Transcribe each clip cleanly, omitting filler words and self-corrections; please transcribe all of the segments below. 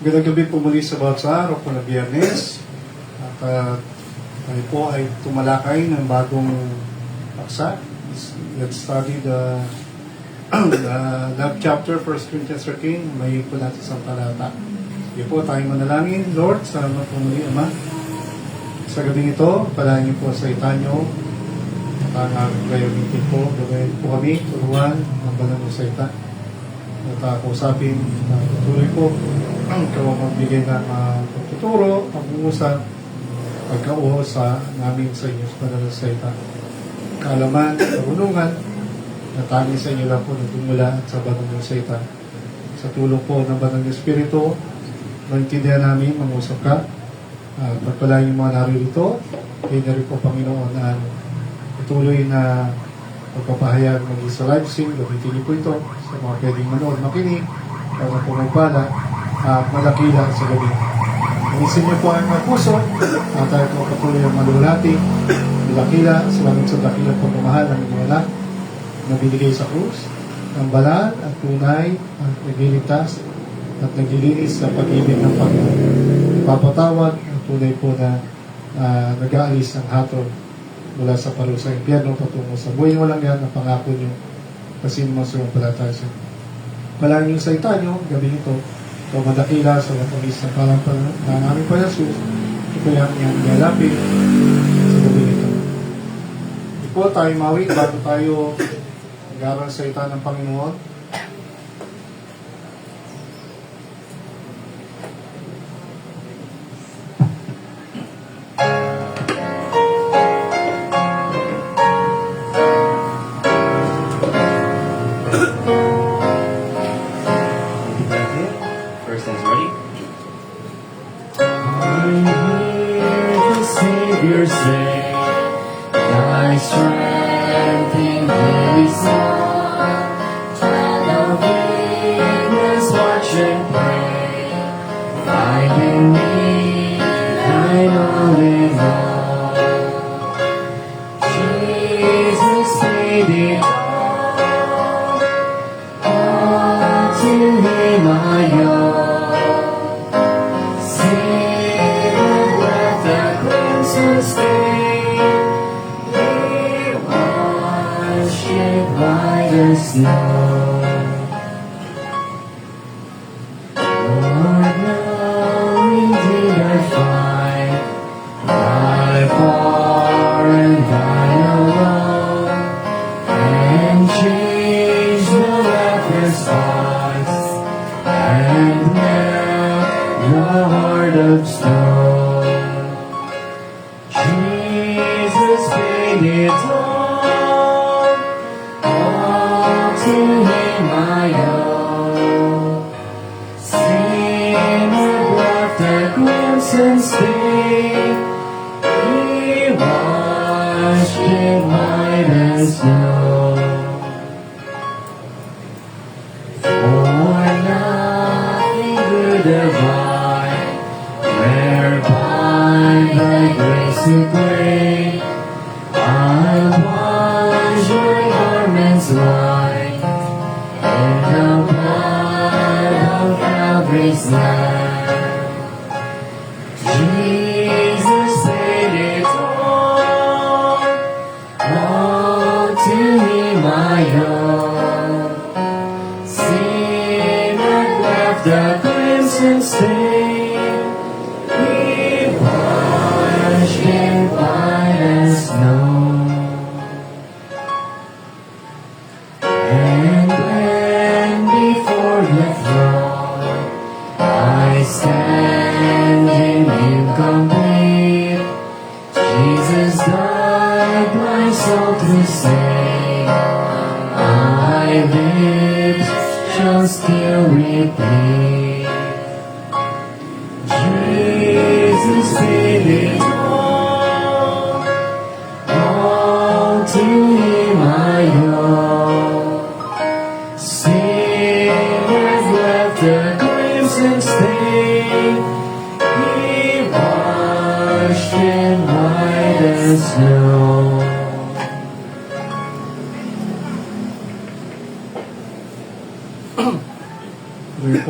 Magandang gabi po muli sa bawat sa araw po na Biyernes. At tayo po ay tumalakay ng bagong paksa. Let's study the love chapter, 1 Corinthians 13. May po natin sa talata. Sige po, tayo manalangin. Lord, salamat po muli, Ama. Sa gabi ito, palahin niyo po sa itanyo. At ang gayamitin po, gawin po kami, turuan ng balang sa ita. At kausapin, tuloy po, ikaw ang magbigay ng pagtuturo, pag-uusap, pagkauho sa namin sa inyo sa pananasalita. Kaalaman, karunungan, na tanging sa inyo lang po nagmumula at sa banal ng salita. Sa tulong po ng banal ng Espiritu, maintindihan namin, mangusap ka, pagpalain yung mga naririto, kayo na rin po, Panginoon, na patuloy na pagpapahayag ng sa live stream, gamitin niyo po ito sa mga pwedeng manood, makinig, para po magpala, at malakila sa gabi. Manisin niyo po ang mga puso, at tayo po patuloy ang malulati, malakila, salamat sa dakila po pamahal ng inyong anak, na binigay sa krus, ang banal at tunay, at nagliligtas, at naglilinis sa pag-ibig ng Panginoon. Ipapatawad ang tunay po na nag-aalis ng hatol mula sa parusang impyerno patungo sa buhay nyo lang yan ang pangako nyo kasi naman sa mga palatasa. Palagi yung salita nyo, gabi ito, ito madakila sa matamis ng palampalan ng aming Panginoon. Ito yung yung nilalapit sa gabi ito. Ito po tayo mawit bago tayo mag-aaral sa salita ng Panginoon.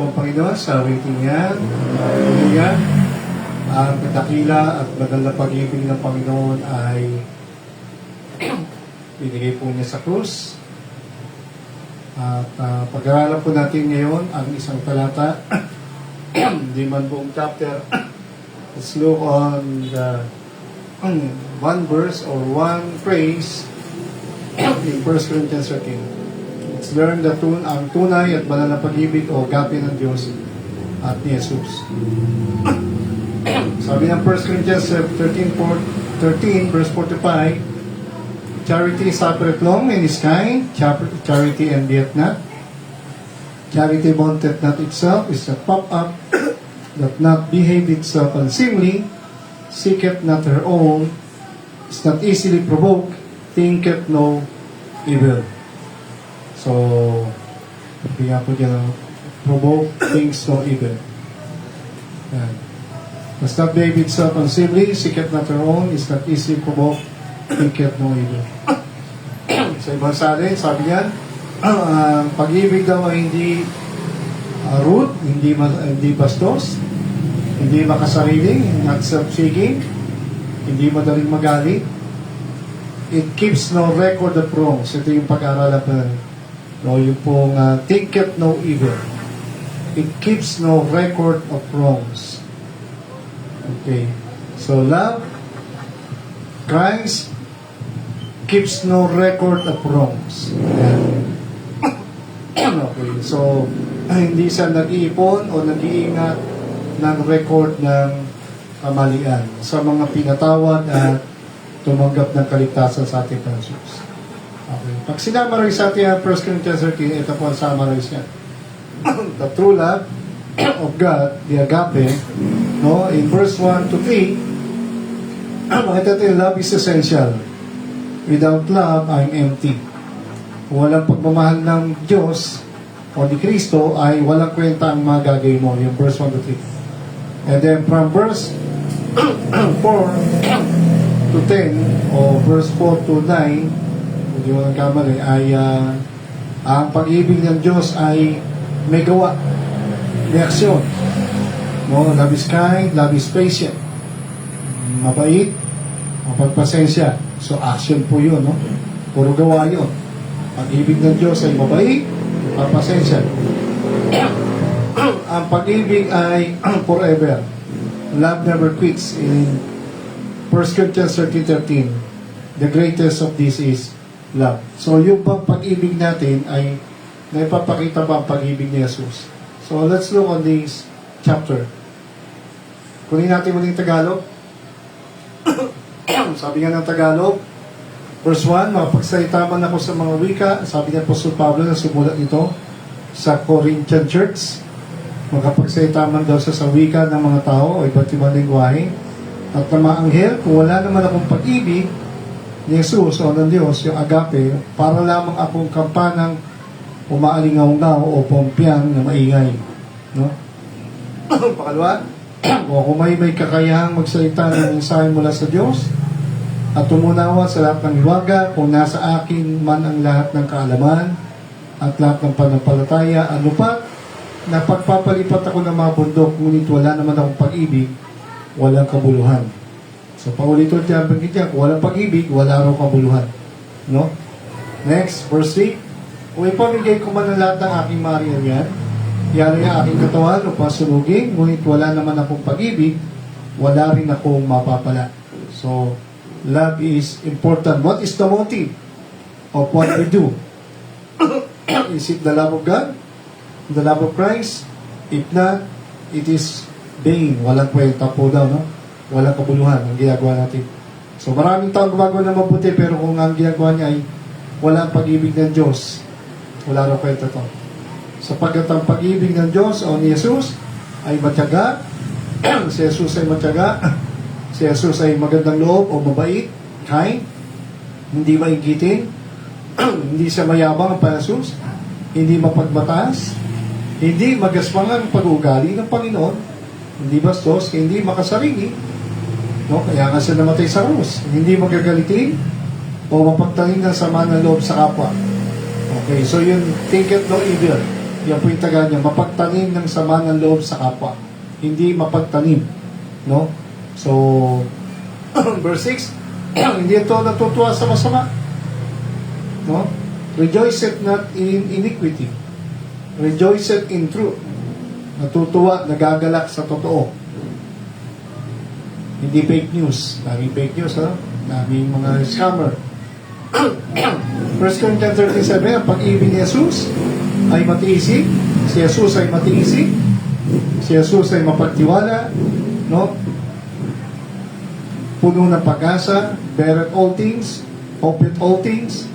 po po ang Panginoon sa waiting niya. Hallelujah. Ang dakila at maganda pag-ibig ng Panginoon ay binigay po niya sa krus. At pag-aralan po natin ngayon ang isang talata, hindi man buong chapter. Let's look on the one verse or one phrase in 1 Corinthians 13. Let's learn ang tunay at banal na pag-ibig o agape ng Diyos at ni Jesus. Sabi ng 1 Corinthians 13 verse 45, charity suffereth long and is kind, charity envieth not, charity vaunteth not itself, is not puffed up, doth not behave itself unseemly, seeketh not her own, is not easily provoked, thinketh no evil. So, bigyan po dyan provoke, thinks no evil. Yan. Does not behave itself unseemly, seeketh not her own, is not easily provoked, thinketh no evil. Sa ibang salin, sabi niyan, ang pag-ibig daw ay hindi rude, hindi bastos, hindi makasarili, not self-seeking, hindi madaling magalit. It keeps no record of wrongs. Ito yung pag-aaralan pa rin. No, yung pong thinketh no evil. It keeps no record of wrongs. Okay. So, love, Christ, keeps no record of wrongs. Okay. So, hindi siya nag-iipon o nag-iingat ng record ng kamalian sa mga pinatawad at tumanggap ng kaligtasan sa ating Panginoon. Okay. Pag sinamarize sa ating 1 Corinthians 13, ito po ang summarize niya. The true love of God, the agape, no, in verse 1 to 3, makita natin, love is essential. Without love, I'm empty. Kung walang pagmamahal ng Diyos o ni Kristo, ay walang kwenta ang mga gagawin mo. Yung verse 1 to 3. And then from verse 4 to 10, o verse 4 to 9, hindi mo nagkamali, ay ang pag-ibig ng Diyos ay may gawa, may aksyon. No? Love is kind, love is patient, mabait, mapagpasensya. So action po yun, no? Puro gawa yun. Pag-ibig ng Diyos ay mabait, mapagpasensya. Ang pag-ibig ay forever. Love never quits. In 1 Corinthians 13:13, the greatest of this is love. So, yung bang pag-ibig natin ay naipapakita ba ang pag-ibig ni Jesus? So, let's look on this chapter. Kunin natin muling Tagalog. Sabi nga ng Tagalog, verse 1, mapagsalita man ako sa mga wika, sabi ni Apostol Pablo na sumulat nito sa Corinthian Church, makapagsalita man daw sa wika ng mga tao o iba't ibang lingwahe, at na mga anghel, kung wala naman akong pag-ibig ni Jesus o ng Diyos, yung agape, para lamang akong kampanang umaalingaw-ngaw o pompyang na maingay. No? Pakalawa, o kung may kakayahang magsalita ng mensahe mula sa Diyos at tumunawa sa lahat ng hiwaga, kung nasa akin man ang lahat ng kaalaman at lahat ng panampalataya, ano pa, na pagpapalipat ako ng mga bundok, ngunit wala naman akong pag-ibig, walang kabuluhan. So, paulit-ulit yan, kung walang pag-ibig, wala raw kabuluhan. No? Next, verse 3. Kung ipamigay ko man ang lahat ng aking marian, yari ang aking katawan o pasunugin, ngunit wala naman akong pag-ibig, wala rin akong mapapala. So, love is important. What is the motive of what we do? Is it the love of God? The love of Christ? If not, it is vain. Walang kwenta po daw, no? Walang kabuluhan ang ginagawa natin. So maraming taong gumagawa ng mabuti, pero kung ang ginagawa niya ay walang pag-ibig ng Diyos, wala raw kwenta to. Sapagkat ang pag-ibig ng Diyos o ni Jesus ay matyaga, si Jesus ay matyaga, si Jesus ay magandang loob o mabait, kind, hindi maigitin, hindi siya mayabang ang Jesus, hindi mapagmataas, hindi magaspangan ang pag-uugali ng Panginoon, hindi bastos, hindi makasarili, no? Kaya nga siya namatay sa krus. Hindi magagalitin o mapagtanim ng sama ng loob sa kapwa. Okay, so yun, thinketh no evil. Yan po yung taga niya, mapagtanim ng sama ng loob sa kapwa. Hindi mapagtanim. No? So, verse 6, hindi ito natutuwa sa masama. No? Rejoiceth not in iniquity. Rejoiceth in truth. Natutuwa, nagagalak sa totoo. Hindi fake news. Daming fake news, ha? Daming mga scammer. 1 Corinthians 37, ang pag-ibig ni Jesus ay matiisip. Si Jesus ay matiisip. Si Jesus ay mapagtiwala. No? Puno ng pag-asa. Beareth all things. Hopeth all things.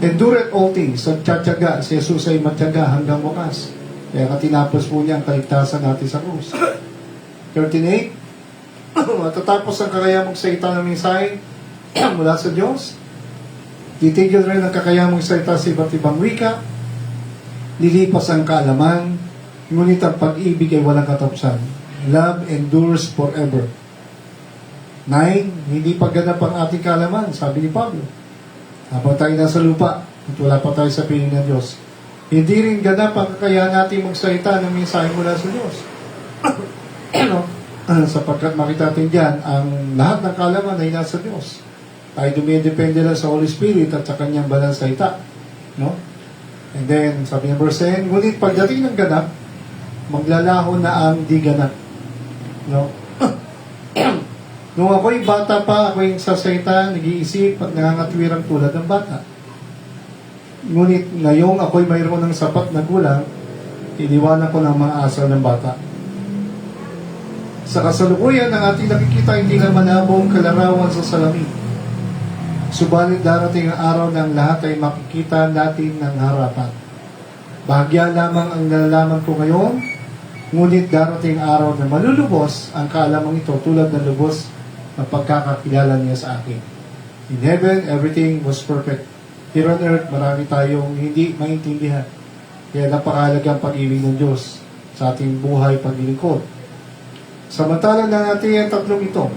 Endureth all things. Nagtsatsaga. Si Jesus ay matyaga hanggang wakas. Kaya katinapos po niya ang kaligtasan natin sa krus. 38. Matatapos ang kakayamang salita ng mensahe mula sa Diyos. Titigil rin ang kakayamang salita sa iba't ibang wika. Lilipas ang kaalaman. Ngunit ang pag-ibig ay walang katapusan. Love endures forever. 9. Hindi pagganap ang ating kaalaman, sabi ni Pablo. Habang tayo nasa lupa, at wala pa tayo sa piling ng Diyos, hindi rin ganap ang kakayahan natin magsalita ng mensahe mula sa Diyos. Sapagkat makita natin dyan, ang lahat ng kaalaman ay nasa Diyos. Tayo dumidepende lang sa Holy Spirit at sa kanyang banal salita. No? And then, sabi ng verse 10, ngunit pagdating ng ganap, maglalaho na ang di ganap. No? Nung ako'y bata pa, ako'y sasalita, nag-iisip at nangangatwirang tulad ng bata. Ngunit ngayong ako'y mayroon ng sapat na gulang, iniwanan ko ng mga asal ng bata. Sa kasalukuyan, ang ating nakikita hindi lang manabong kalarawan sa salamin. Subalit darating ang araw ng lahat ay makikita natin ng harapan. Bahagya lamang ang nalalaman ko ngayon, ngunit darating ang araw na malulubos ang kaalamang ito tulad ng lubos na pagkakakilala niya sa akin. In heaven, everything was perfect. Here on earth, marami tayong hindi maintindihan. Kaya napakahalaga ang pag-ibig ng Diyos sa ating buhay paglilingkod. Samantalang na natin ang tatlong ito.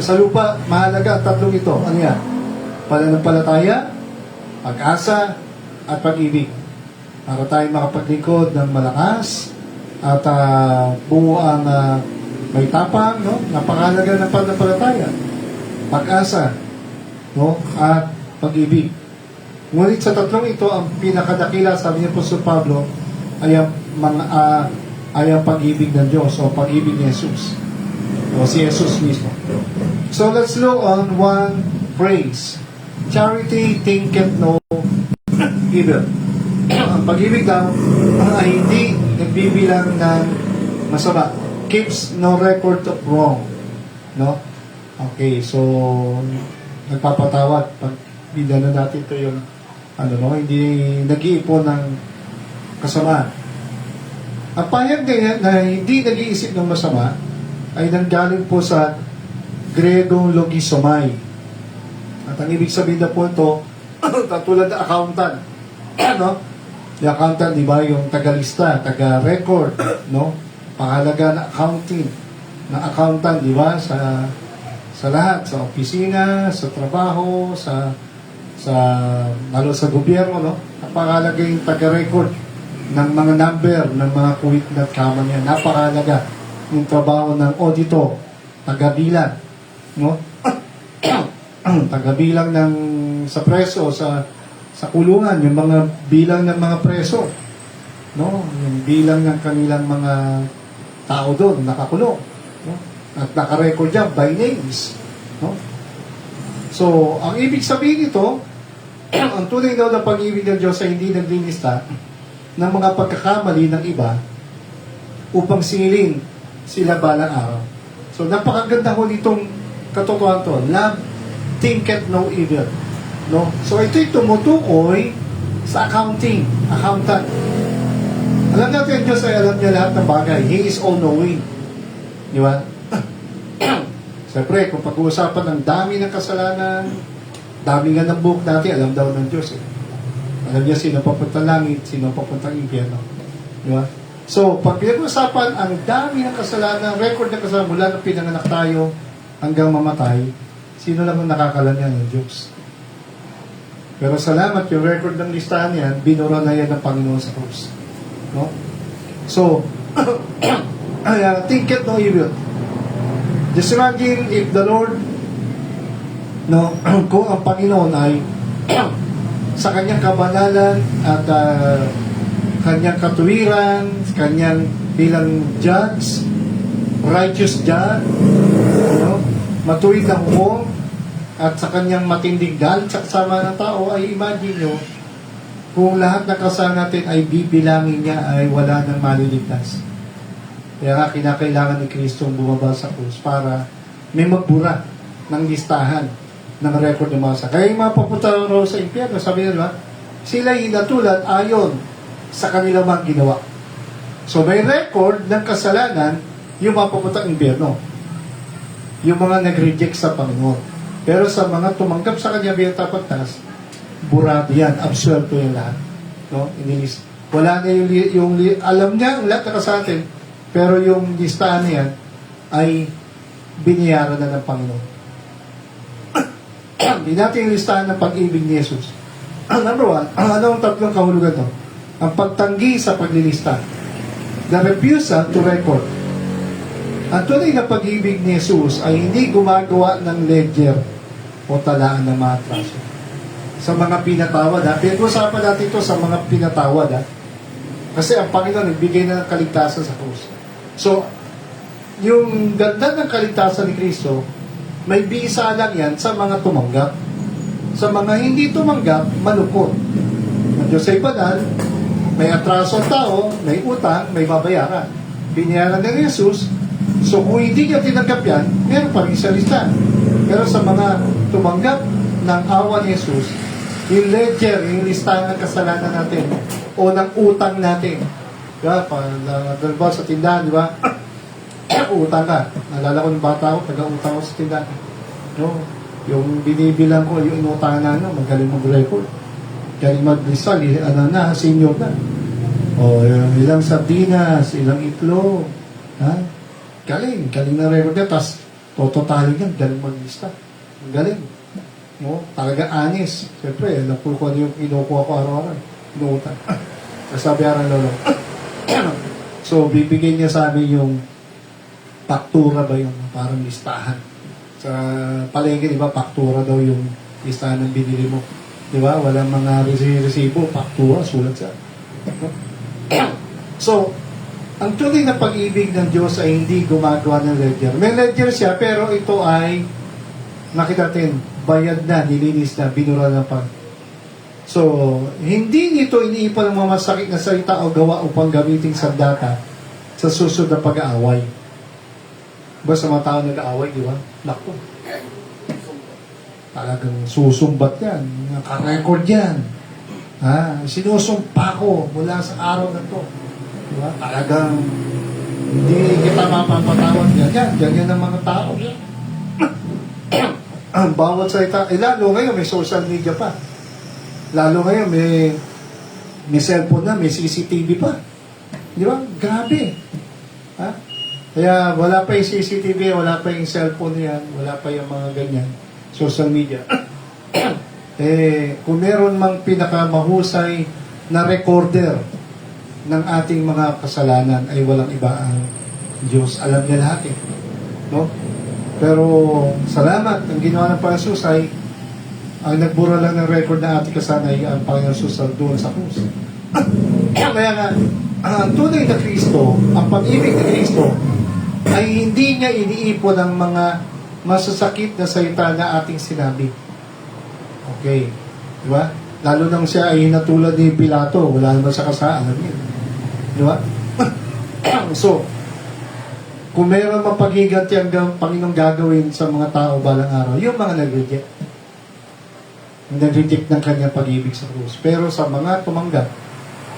Sa lupa, mahalaga ang tatlong ito. Ano yan? Pananampalataya, pag-asa, at pag-ibig. Para tayo makapaglingkod ng malakas at buo ang may tapang, no? Napakahalaga ng pananampalataya, pag-asa, no? At pag-ibig. Ngunit sa tatlong ito, ang pinakadakila, sabi ni Apostol Pablo, ay ang pag-ibig ng Diyos o pag-ibig ni Jesus. O si Jesus mismo. So let's look on one phrase. Charity thinketh no evil. Ang pag-ibig daw ay hindi nagbibilang ng masama. Keeps no record of wrong. No? Okay, so nagpapatawad. Pag bidala natin ito yung hindi nag-iipon ng kasama. Ang payag na hindi nag-iisip ng masama ay nanggaling po sa Gregong logisomai. At ang ibig sabihin na po ito, tulad na accountant. No? Yung accountant, di ba, yung tagalista, taga-record, no? Pangalaga na accounting, na accountant, di ba, sa lahat, sa opisina, sa trabaho, sa gobyerno, no? Napakahalaga yung taga-record ng mga number, ng mga kuwit na kama niya. Napakahalaga yung trabaho ng auditor, taga-bilang, no? Taga-bilang ng sa preso, sa kulungan, yung mga bilang ng mga preso, no? Yung bilang ng kanilang mga tao doon, nakakulong, no? At nakarecord dyan by names, no? So, ang ibig sabihin nito, ang tunay daw ng pag-ibig ng Diyos ay hindi naglinista ng mga pagkakamali ng iba upang singilin sila balang araw. So, napakaganda ho nitong katotohanan to. Love thinketh no evil. No? So, ito'y tumutukoy sa accounting, accountant. Alam natin, ang Diyos ay alam niya lahat ng bagay. He is all-knowing. Di ba? Siyempre, kung pag-uusapan ng dami ng kasalanan, dami nga ng buhok natin, alam daw ng Diyos. Alam niya sino papuntang langit, sino papuntang impyerno. Di ba? So, pag pinag-uusapan ang dami ng kasalanan, record ng kasalanan mula nung pinanganak tayo hanggang mamatay, sino lang ang nakakalam niya ng Diyos? Pero salamat, yung record ng listahan yan, binura na yan ng Panginoon sa krus. No? So, think it no evil. Just imagine if the Lord, no, kung ang Panginoon ay sa kanyang kabanalan at kanyang katuwiran, kanyang bilang judge, righteous judge, matuwid na hukom, at sa kanyang matinding galit sa kasama ng tao, ay imagine nyo, kung lahat ng kasama natin ay bibilangin niya, ay wala nang maliligtas. Kaya nga, kinakailangan ni Kristo bumaba sa krus para may magbura ng listahan ng record ng mga Kaya yung mga papunta raw sa impyerno, sabi nila, sila hinatulan ayon sa kanilang mga ginawa. So may record ng kasalanan yung mga papunta ng impyerno. Yung mga nag-reject sa Panginoon. Pero sa mga tumanggap sa kanya bilang tapatnas, burado yan, absuelto yung lahat. No? Inilis. Wala na yung alam niya ang lahat na sa atin, pero yung listahan niya ay biniyaran na ng Panginoon. Hindi natin yung listahan ng pag-ibig ni Jesus. Number one, ano ang tatlong kahulugan to? Ang pagtanggi sa paglilista. The refusal to record. Ang tunay na pag-ibig ni Jesus ay hindi gumagawa ng ledger o talaan ng mga atraso. Sa mga pinatawad, pinag-usapan natin ito sa mga pinatawad, kasi ang Panginoon nagbigay na ng kaligtasan sa krus. So, yung ganda ng kaligtasan ni Kristo, may bisa lang yan sa mga tumanggap. Sa mga hindi tumanggap, malukot. Ang Diyos ay banal, may atraso ang tao, may utang, may babayaran. Binayaran ni Jesus. So kung hindi niya tinanggap yan, meron pa rin sa lista. Pero sa mga tumanggap ng awa ni Jesus, yung ledger, yung listahan ng kasalanan natin, o ng utang natin. Diba? Pag sa tindahan, di ba? Utang ka. Nalala ko ng bata ko, taga-utang ko sa tindahan. No? Yung binibilang ko, yung inutangan na, magaling mag-record. Galing mag-lista, senior na. O, ilang sardinas, ilang itlog. Ha? Galing na record niya, tapos tototalin yan, galing mag-lista. Galing. No? Talaga anis. Siyempre, napul ko yung kinukuha ko araw-araw. Inuutang. Sabi araw lolo. So, bibigyan niya sa amin yung faktura ba yung parang listahan. Sa palengke, di ba, faktura daw yung listahan ng binili mo. Di ba? Walang mga resibo, faktura, sulat sa. So, ang tunay na pag-ibig ng Diyos ay hindi gumagawa ng ledger. May ledger siya, pero ito ay, nakita natin, bayad na, nilinis na, binura na pa. So, hindi nito iniipon ng mga masakit na salita o gawa upang gamitin sa data sa susunod na pag-aaway. Ba sa mga tao nag-aaway, di ba? Naku. Talagang susumbat yan. Naka-record yan. Sinusumpa ko mula sa araw na to. Diba? Talagang hindi kita mapapatawad yan. Yan ang mga tao. Ang bawat salita, lalo ngayon may social media pa. Lalo ngayon may cellphone na, may CCTV pa. Di ba? Grabe. Kaya wala pa yung CCTV, wala pa yung cellphone yan, wala pa yung mga ganyan. Social media. Kung meron mang pinakamahusay na recorder ng ating mga kasalanan ay walang iba ang Diyos. Alam niya lahat no? Pero salamat, ang ginawa ng Panginoon Jesus ay ang nagbura lang ng record na ating kasalanan ay ang Panginoon Jesus doon sa krus. Kaya nga, ang tunay na Kristo, ang pag-ibig ni Kristo ay hindi niya iniipon ang mga masasakit na salita na ating sinabi. Okay. Di ba? Lalo nang siya ay natulad ni Pilato, wala naman sa kasalanan niya. Di ba? So, kung mayroon mapaghiganti ang Panginoong gagawin sa mga tao balang araw, yung mga nag-reject. Nag-reject ng kanyang pag-ibig sa krus. Pero sa mga tumanggap,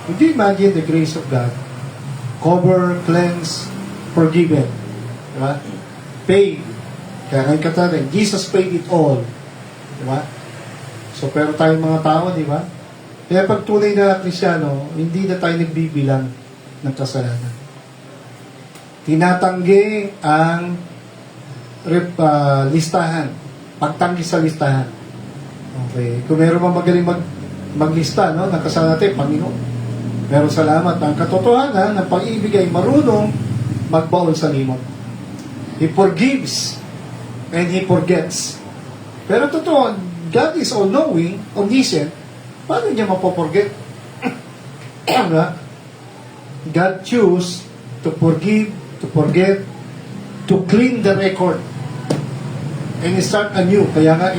would you imagine the grace of God? Cover, cleanse, forgiven. Diba? Paid. Kaya ngayon katarin, Jesus paid it all. Diba? So, pero tayong mga tao, diba? Kaya pag tunay na Kristyano, hindi na tayo nagbibilang ng kasalanan. Tinatanggi ang listahan. Pagtanggi sa listahan. Okay. Kung meron mang magaling maglista, no, ng kasalanan natin, Panginoon. Pero salamat. Ang katotohanan ng pag-ibig ay marunong magbaon sa limot. He forgives and He forgets. Pero totoo, God is all-knowing, omniscient. Paano niya mapoforget? God choose to forgive, to forget, to clean the record, and start anew. Kaya nga,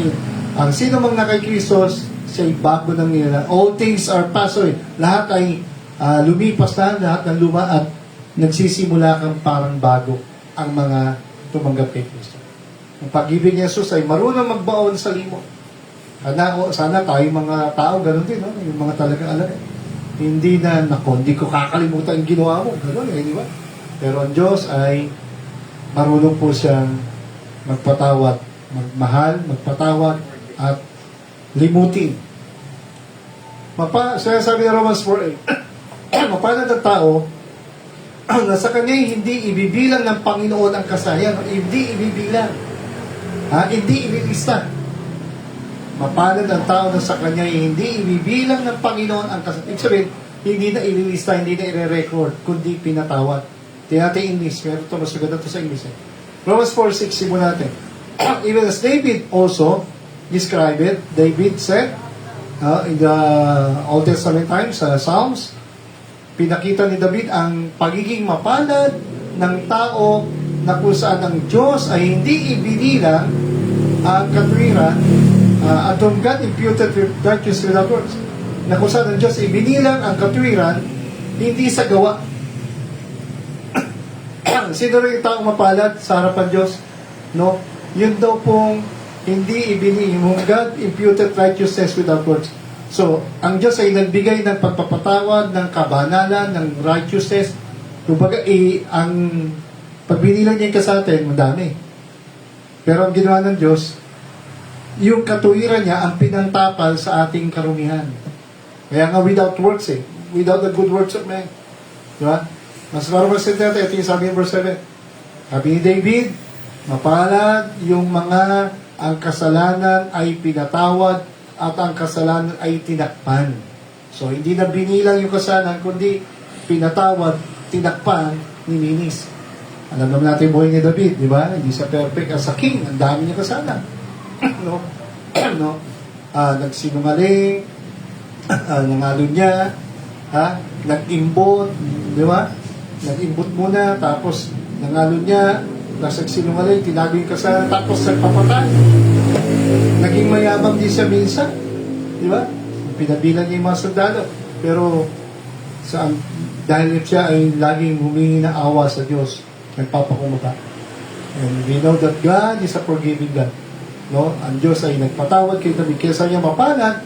ang sino mang na kay Kristo, siya'y bago ng nila. All things are passed away. Lahat ay lumipas na, lahat ng luma at nagsisimula kang parang bago ang mga tumanggap kay Kristo. Ang pag-ibig ni Jesus ay marunong magbaon sa limot. Sana tayo mga tao, ganun din, no? Yung mga talagang alam. Hindi na, hindi ko kakalimutan yung ginawa mo. Ganun, di ba? Pero ang Diyos ay marunong po siyang magpatawad, magmahal, magpatawad, at limutin. Sabi ng Romans 4:8, mapalad ang tao na sa kanya hindi ibibilang ng Panginoon ang kasayan. Hindi ibibilang. Hindi ililista. Mapalad ang tao na sa kanya hindi ibibilang ng Panginoon ang kasayan. Ibig sabihin, hindi na ililista, hindi na i-record, kundi pinatawad. Tingnan natin English. Pero ito, mas maganda ito sa English. Romans 4:6, simulan natin. Even as David also described it, David said, in the Old Testament times, Psalms, pinakita ni David ang pagiging mapalad ng tao na kung saan ang Diyos ay hindi ibinilang ang katwiran at whom God imputed righteousness without works. Na kung saan ang Diyos ibinilang ang katwiran hindi sa gawa. Sino rin yung taong mapalad sa harapan Diyos? No? Yun daw pong hindi ibinilang, God imputed righteousness without works. So, ang Diyos ay nagbigay ng pagpapatawad, ng kabanalan, ng righteousness. Kumbaga, ang pagbinilang niya sa atin, madami. Pero ang ginawa ng Diyos, yung katuwiran niya ang pinantapal sa ating karumihan. Kaya nga without works without the good works of man. Diba? Mas marunong sa natin, ito yung sabi ng verse 7. Sabi ni David, mapalad yung mga ang kasalanan ay pinatawad at ang kasalanan ay tinakpan. So, hindi na binilang yung kasalanan, kundi pinatawad, tinakpan, nilinis. Alam naman natin buhay ni David, di ba? Hindi siya perfect as a king. Ang dami niya kasalanan. No? No? Nagsinungaling, nangalon niya, nag-imbot, di ba? Nag-imbot muna, tapos nangalon niya, tapos nagsinungaling, tinago yung kasalanan, tapos nagpapatay. Naging mayabang din siya minsan. Di ba? Pinabilan niya yung mga sundalo. Pero, dahil siya ay laging humingi na awa sa Diyos, nagpapakumbaba. And we know that God is a forgiving God. No? Ang Diyos ay nagpatawad kay David. Kesa niya mapalad,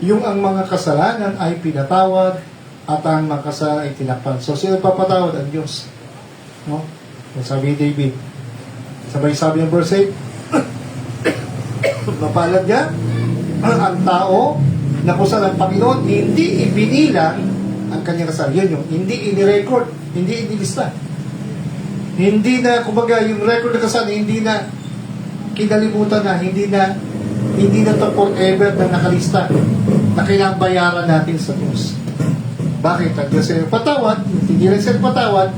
yung ang mga kasalanan ay pinatawad at ang mga kasalanan ay tinakpan. So, sino papatawad? Ang Diyos. No? Sabi ni David. Sabay sabi ng verse 8, mapalad niya ang tao na kung saan ang Panginoon hindi ibinilang ang kanyang kasalanan. Yun yung hindi inirecord, hindi inilista. Hindi na, kumbaga, yung record na kasalanan, hindi na kinalimutan na, hindi na to forever na nakalista na kailangang bayaran natin sa Diyos. Bakit? Ang Diyos ay patawad, hindi rin siya patawad,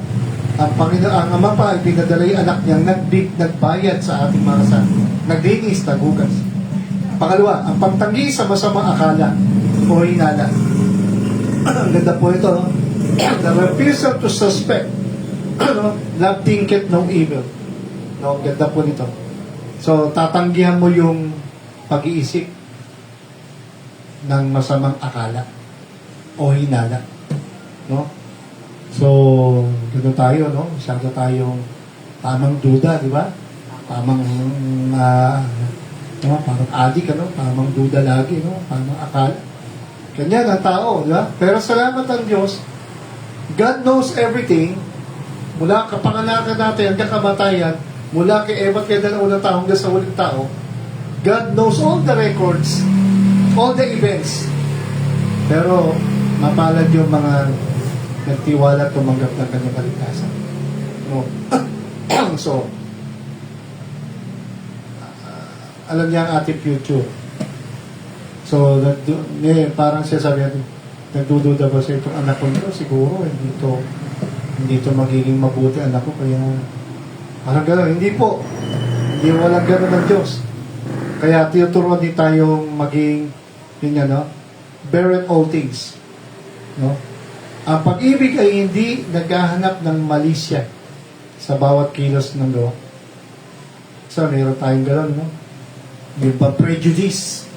ang Panginoon, ang Ama pa ay pinadala yung anak niyang nagbayad sa ating mga kasalanan. Naglinis, nagugas. Pangalawa, ang pagtanggi sa masamang akala o hinala. Ang ganda po ito, no? The refusal to suspect. Love thinketh no evil. No, ang ganda po nito. So, tatanggihan mo yung pag-iisip ng masamang akala o hinala. No? So, gano'n tayo, no? Masyado tayong tamang duda, di ba? Tamang, parang adik, ano? Tamang duda lagi, no? Tamang akala. Ganyan ang tao, di ba? Pero salamat ang Diyos, God knows everything, mula kapanganakan natin hanggang kamatayan, mula kay Eva kay na unang tao hanggang sa huling tao, God knows all the records, all the events. Pero, mapalad yung mga nagtiwala at tumanggap ng kanyang kaligtasan. No? So, alam niya ang ating future. So, parang siya sabi natin, nagdududa ba sa itong anak ko nito? Siguro, hindi to magiging mabuti anak ko, kaya parang gano'n. Hindi po. Hindi walang gano'n ng Diyos. Kaya tinuturuan din tayong maging, yun nga, no? Bear in all things. No? Ang pag-ibig ay hindi naghahanap ng malisya sa bawat kilos ng gawa. So, meron tayong gano'n, no? Yung ba prejudice?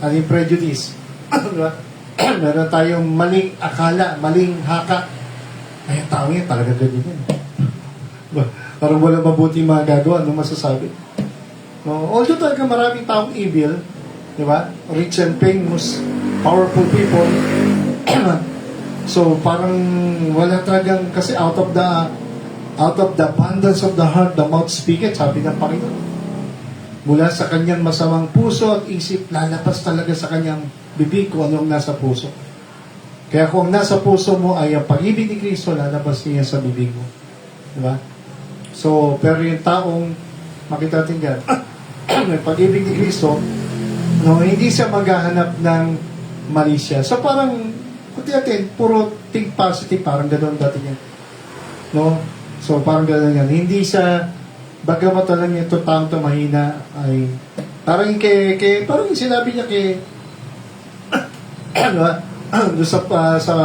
Ano yung prejudice? Diba? Meron tayong maling akala, maling haka. Ay, ang tao yan, talaga ganyan yan. Parang wala mabuti magagawa, ano masasabi? No, although talaga maraming taong evil, di ba? Rich and famous, powerful people. So, parang wala talagang, kasi out of the abundance of the heart, the mouth speaketh, sabi ng Panginoon. Mula sa kanyang masamang puso at isip, lalabas talaga sa kanyang bibig kung anong nasa puso. Kaya kung nasa puso mo ay ang pag-ibig ni Kristo, lalabas niya sa bibig mo. Di ba? So, pero yung taong, makita natin dyan, may pag-ibig ni Kristo, no, hindi siya maghahanap ng mali siya. So, parang, kuti natin, puro think positive, parang gano'n dati niya. No? So, parang gano'n yan. Hindi siya, bagamat lang niya ito taong mahina, ay, parang parang yung sinabi niya ano ba? Doon sa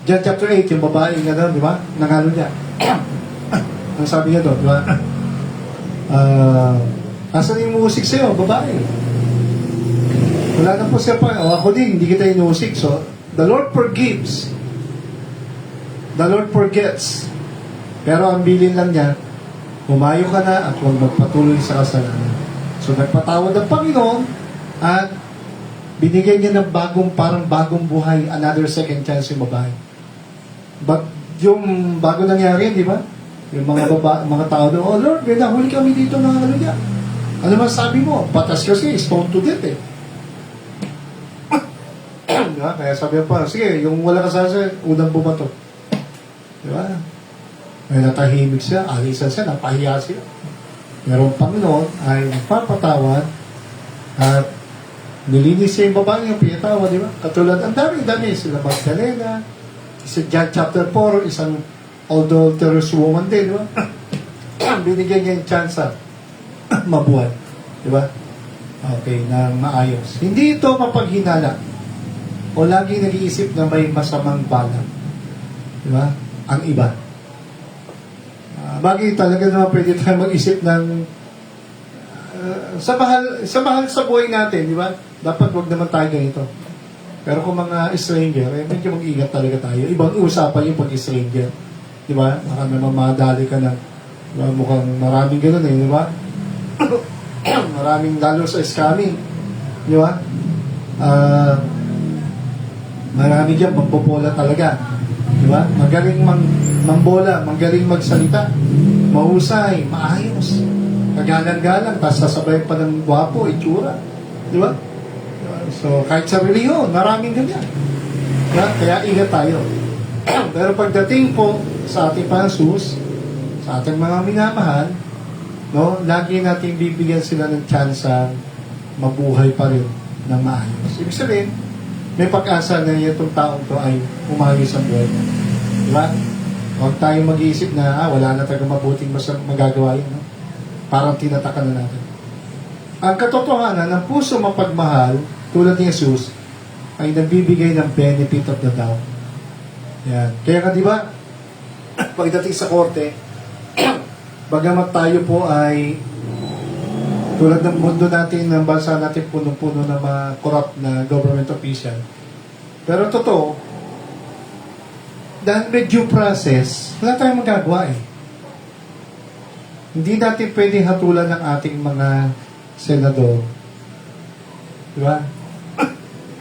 John chapter 8, yung babae nga doon, di ba? Nangalo niya. Ang sabi niya doon, di ba? Asan yung musik sa'yo, babae? Wala na po siya pa. O ako din, hindi kita inusik. So, the Lord forgives. The Lord forgets. Pero ang bilin lang niya, humayo ka na at huwag magpatuloy sa kasalanan. So, nagpatawad ang Panginoon at binigay niya ng parang bagong buhay, another second chance yung babae. But, yung bago nangyari, di ba? Yung mga tao doon, oh Lord, may nahuli kami dito ng ano niya. Ano man sabi mo? Batas kasi, stone to death eh. Diba? Kaya sabi pa, sige, yung wala kasasa, unang bumato. Diba? May natahimik siya, alisan siya, napahiya siya. Pero ang Panginoon ay nagpapatawad at nilinis siya yung babae yung pinatawa, di ba? Katulad, ang dami sila Magdalena, sa John chapter 4, isang adulterous woman din, di ba? Binigyan niya yung chance mabuhay. Di ba? Okay, na maayos. Hindi ito mapaghinala o lagi nag-iisip na may masamang balak. Di ba? Ang iba. Bagay talaga naman pwede tayo mag-isip ng sa mahal sa buhay natin, di ba? Dapat wag naman tayo ganito. Pero kung mga stranger, medyo mag-ingat talaga tayo. Ibang usapan yung pag-stranger. Di ba? Baka naman madali ka ng mukhang maraming gano'n eh, di ba? Maraming lalo sa scamming. Di ba? Marami dyan, magpopola talaga. Di ba? Magaling mambola, magaling magsalita. Mahusay, maayos. Kagalang-galang, tapos sasabay pa ng gwapo, itsura. Di ba? So, kahit sa reliyon, maraming ganyan. Diba? Kaya ingat tayo. Pero pagdating po sa ating pansus, sa ating mga minamahal, no, lagi natin bibigyan sila ng tsansa mabuhay pa rin ng maayos. Ibig sabihin, may pag-asa na itong taong to ay umayos ang buhay niya. Diba? Huwag tayong mag-iisip na wala na tagang mabuting magagawa yun. No? Parang tinatakan na natin. Ang katotohanan, ang puso mapagmahal, tulad ni Jesus, ay nagbibigay ng benefit of the doubt. Yan. Kaya ka, di ba, pagdating sa korte, bagamat tayo po ay tulad ng mundo natin, ng bansa natin, punong-puno ng mga corrupt na government official. Pero totoo, dahil may due process, wala tayong magagawa eh. Hindi natin pwedeng hatulan ng ating mga senador. Diba?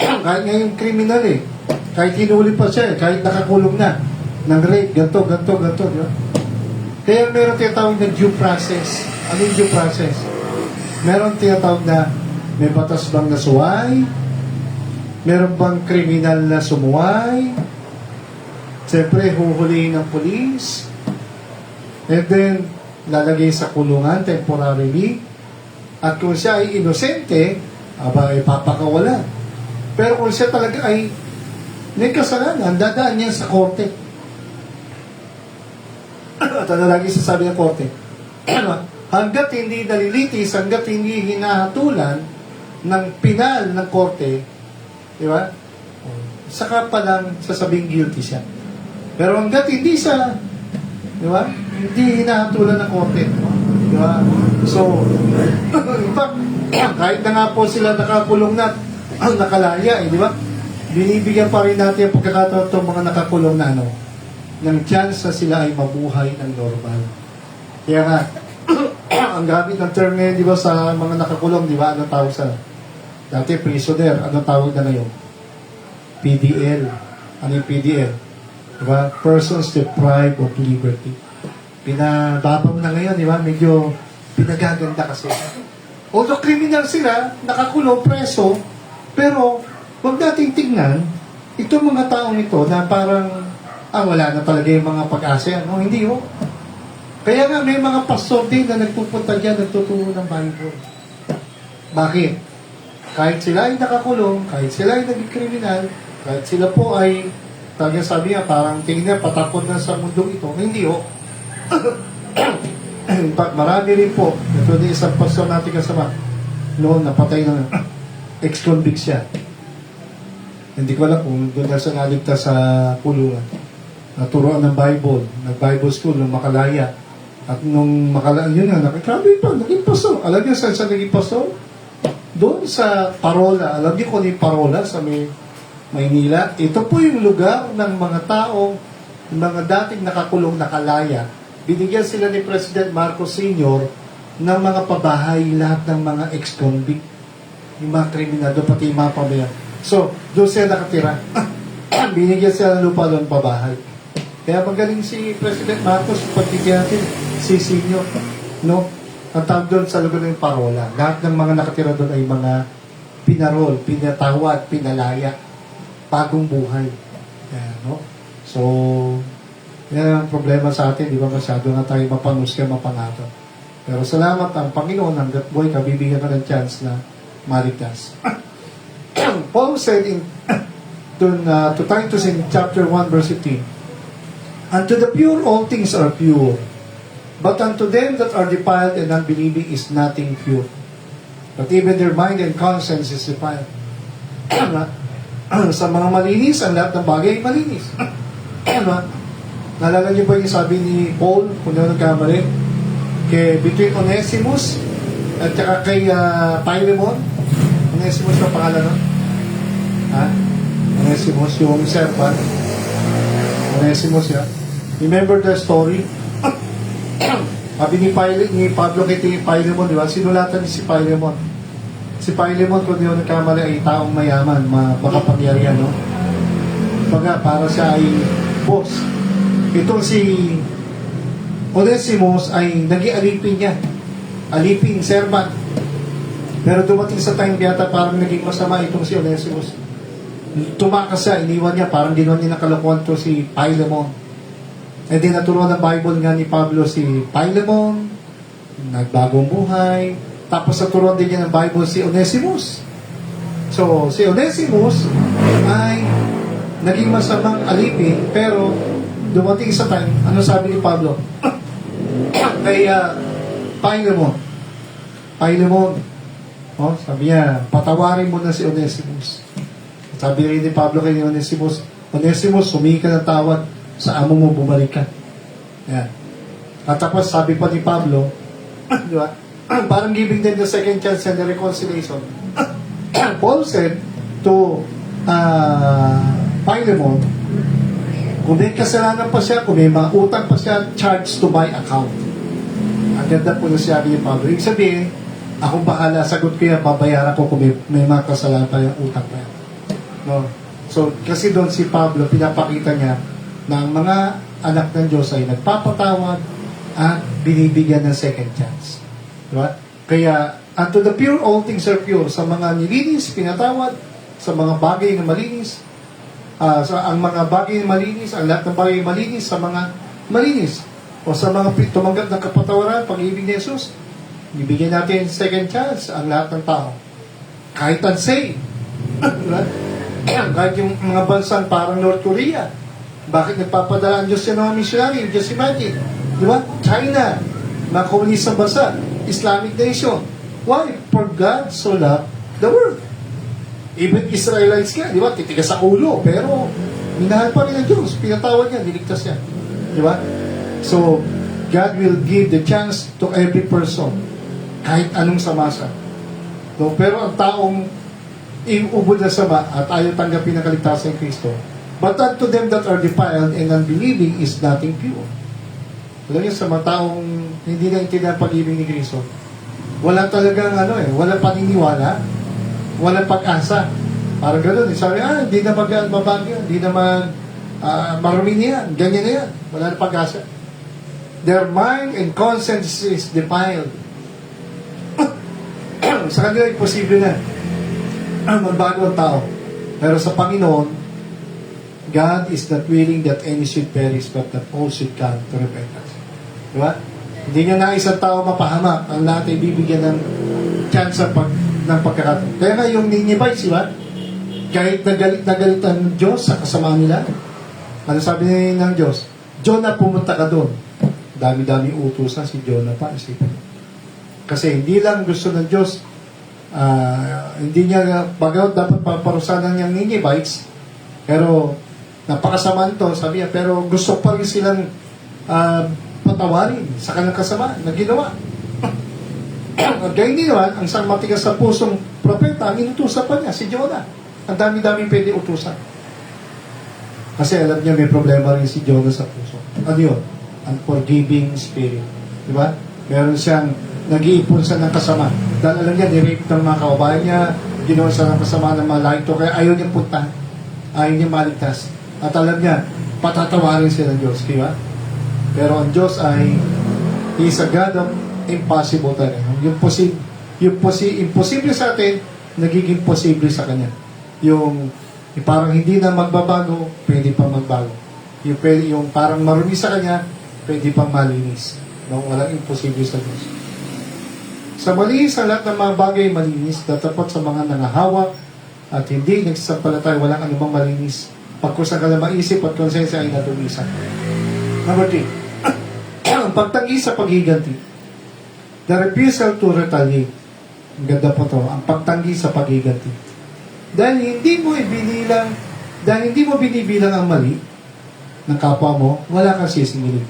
Kahit ngayong kriminal eh. Kahit hinuli pa siya eh. Kahit nakakulong na. Ng rape, ganito. Diba? Kaya meron tinatawag na due process. Ano yung due process? Meron tinatawag na may batas bang nasuway? Meron bang kriminal na sumuway? Siyempre, huhulihin ng police. And then, lalagay sa kulungan temporarily. At kung siya ay inosente, aba, ay papakawalan. Pero kung siya talaga ay may kasalanan, dadaan niya sa korte. At ano lagi sasabi ng korte? Hanggat hindi nalilitis, hanggat hindi hinahatulan ng pinal ng korte, di ba? Saka pa lang sasabing guilty siya. Pero hanggat hindi siya, di ba? Hindi hinahatulan ng korte. Di ba? So, in fact, kahit na nga po sila nakakulong na, nakalaya, di ba? Binibigyan pa rin natin ang pagkakataon itong mga nakakulong na ng chance na sila ay mabuhay ng normal. Kaya nga, ang gamit ng term ngayon, di ba, sa mga nakakulong, di ba, anong tawag sa, dati prisoner, anong tawag na ngayon? PDL. Ano yung PDL? Di ba? Persons deprived of liberty. Pinababang na ngayon, di ba? Medyo pinagaganda kasi. Although criminal sila, nakakulong, preso, pero huwag nating tingnan itong mga taong ito na parang, wala na talaga yung mga pag-asa. No, hindi ho. Kaya nga may mga pastor din na nagpupunta dyan, nagtuturo ng Bible. Bakit? Kahit sila ay nakakulong, kahit sila ay naging kriminal, kahit sila po ay, talagang sabi nga, parang tingin na patapon na sa mundong ito, hindi ho. In fact, marami rin po, ito din isang pastor natin kasama, noon napatay na ex-convict siya. Hindi ko alam kung doon na siya naligtas sa kulungan. Naturoan ng Bible, nag-Bible school nung Makalaya. At nung Makalaya, yun nga, grabe pa, naging pastor. Alam niyo saan siya naging pastor? Doon sa Parola. Alam niyo kung ano yung Parola sa Maynila? Ito po yung lugar ng mga taong, mga dating nakakulong nakalaya. Binigyan sila ni President Marcos Sr. ng mga pabahay, lahat ng mga ex-convict. Yung mga kriminal, pati yung mga pamilya. So, doon sila nakatira. Binigyan sila ng lupa doon, pabahay. Kaya magaling si President Marcos, pagkikita natin, si Senior, no? Ang tawag doon sa lugar ng Parola. Lahat ng mga nakatira doon ay mga pinarol, pinatawad, pinalaya, bagong buhay. Ayan, no? So, yan ang problema sa atin, di ba masyado na tayo mapanusga, mapangato. Pero salamat ang Panginoon, hanggat buhay ka, bibigyan ka ng chance na maligtas. Paul said in to Titus in chapter 1 verse 15, unto the pure all things are pure, but unto them that are defiled and unbelieving is nothing pure, but even their mind and conscience is defiled. Sa mga malinis, ang lahat ng bagay ay malinis. Naalala niyo ba yung sabi ni Paul, kung ano nagkamali, between Onesimus at saka kay Philemon? Onesimus na pangalan, no? Onesimus, yung servant. Onesimus, yan. Remember the story? Sabi ni Pablo kay Philemon, di ba? Sinulatan ni si Philemon. Si Philemon, kung di ako nagkamali, ay taong mayaman, makapangyarihan, no? Baga, para siya ay boss. Itong si Onesimus ay nag-ialipin niya. Alipin, servant. Pero dumating sa time yata parang naging masama itong si Onesimus. Tumakas siya, iniwan niya, parang ginawa niya ng kalokohan to si Philemon. And then naturuan ng Bible nga ni Pablo si Philemon, nagbagong buhay, tapos naturuan din niya ng Bible si Onesimus. So, si Onesimus ay naging masamang alipin, pero dumating sa time, ano sabi ni Pablo? Kay Philemon, sabi niya, patawarin mo na si Onesimus. Sabi rin ni Pablo kay Onesimus, Onesimus, humingi ka ng tawad, sa amo mo bumalik ka. Yan. At tapos sabi pa ni Pablo, di ba? Parang giving them the second chance and the reconciliation. Paul said to Philemon, kung may kasalanan pa siya, kung may mga utang pa siya, charge to my account. Ang ganda po na sabi ni Pablo. Ibig sabihin, akong bahala, sagot ko yan, babayaran ko kung may mga kasalanan pa yung utang pa yan. No? So, kasi doon si Pablo, pinapakita niya na ang mga anak ng Diyos ay nagpapatawad at binibigyan ng second chance. Diba? Kaya, unto the pure, all things are pure. Sa mga nilinis, pinatawad. Sa mga bagay na malinis, ang mga bagay na malinis, ang lahat ng bagay na malinis, sa mga malinis. O sa mga tumanggap ng kapatawaran, pag-ibig ni Jesus, bibigyan natin second chance ang lahat ng tao. Kahit unsaved. Diba? Kahit yung mga bansang parang North Korea, bakit nagpapadala ang Diyos sa mga missionary? Just imagine. Di ba? China, mga komunistang bansa, Islamic nation. Why? For God so loved the world. Even Israelites nga, di ba? Titigas sa ulo, pero minahal pa rin ang Diyos. Pinatawad niya, niligtas niya. Di ba? So, God will give the chance to every person, kahit anong sama siya. So, pero ang taong iubod na sama at ayaw tanggapin ang kaligtasan ng Kristo, but unto them that are defiled and unbelieving is nothing pure. Alam niyo, sa mga taong hindi na intindihan ang pag-ibig ni Kristo, wala talagang wala paniniwala, wala pag-asa. Parang gano'n, sabi, hindi na magbabagyo, hindi na marumi niyan, ganyan na yan, wala na pag-asa. Their mind and conscience is defiled. Sa kanila, imposible na magbago ang tao. Pero sa Panginoon, God is not willing that any should perish, but that all should come to repentance. Diba? Hindi niya na isang tao mapahamak. Ang lahat ay bibigyan ng chance ng pagkakataon. Kaya nga yung Ninevites, diba? Kahit nagalit ang Diyos sa kasamaan nila, ano sabi ng Diyos? Jonah, pumunta ka doon. Dami-dami utusan si Jonah pa. Kasi hindi lang gusto ng Diyos, hindi niya bagaw dapat paparusanan niyang Ninevites, pero napakasamaan to, sabi niya, pero gusto pa rin silang patawarin sa kanyang kasama na ginawa. Kaya hindi naman, ang isang matigas sa pusong propeta, ang inutusan pa niya, si Jonah. Ang dami-dami pwede utusan. Kasi alam niya may problema rin si Jonah sa puso. Ano yun? Unforgiving spirit. Di ba? Meron siyang nag-iipon siya ng kasama. Dahil alam niya, nirape ng mga kababayan niya, ginawa siya ng kasama ng mga lahat. Kaya ayaw niya puntahan. Ayaw niya maligtas. At alam niya, patatawarin siya ng Diyos. Di ba? Pero ang Diyos ay, He is a God of impossible talaga. Yung imposible sa atin, nagiging posible sa Kanya. Yung parang hindi na magbabago, pwede pa magbago. Yung parang marumi sa Kanya, pwede pang malinis. No? Walang imposible sa Diyos. Sa malinis, ang lahat ng mga bagay malinis, tatapat sa mga nangahawak at hindi nagsasampalatay, walang anumang malinis. Pagkusa ka na maisip at konsensya ay natulisan. Number 3. Ang pagtanggi sa paghiganti. The refusal to retaliate. Ang ganda po to. Ang pagtanggi sa paghiganti. Dahil hindi mo binibilang ang mali ng kapwa mo, wala kang sisingilin.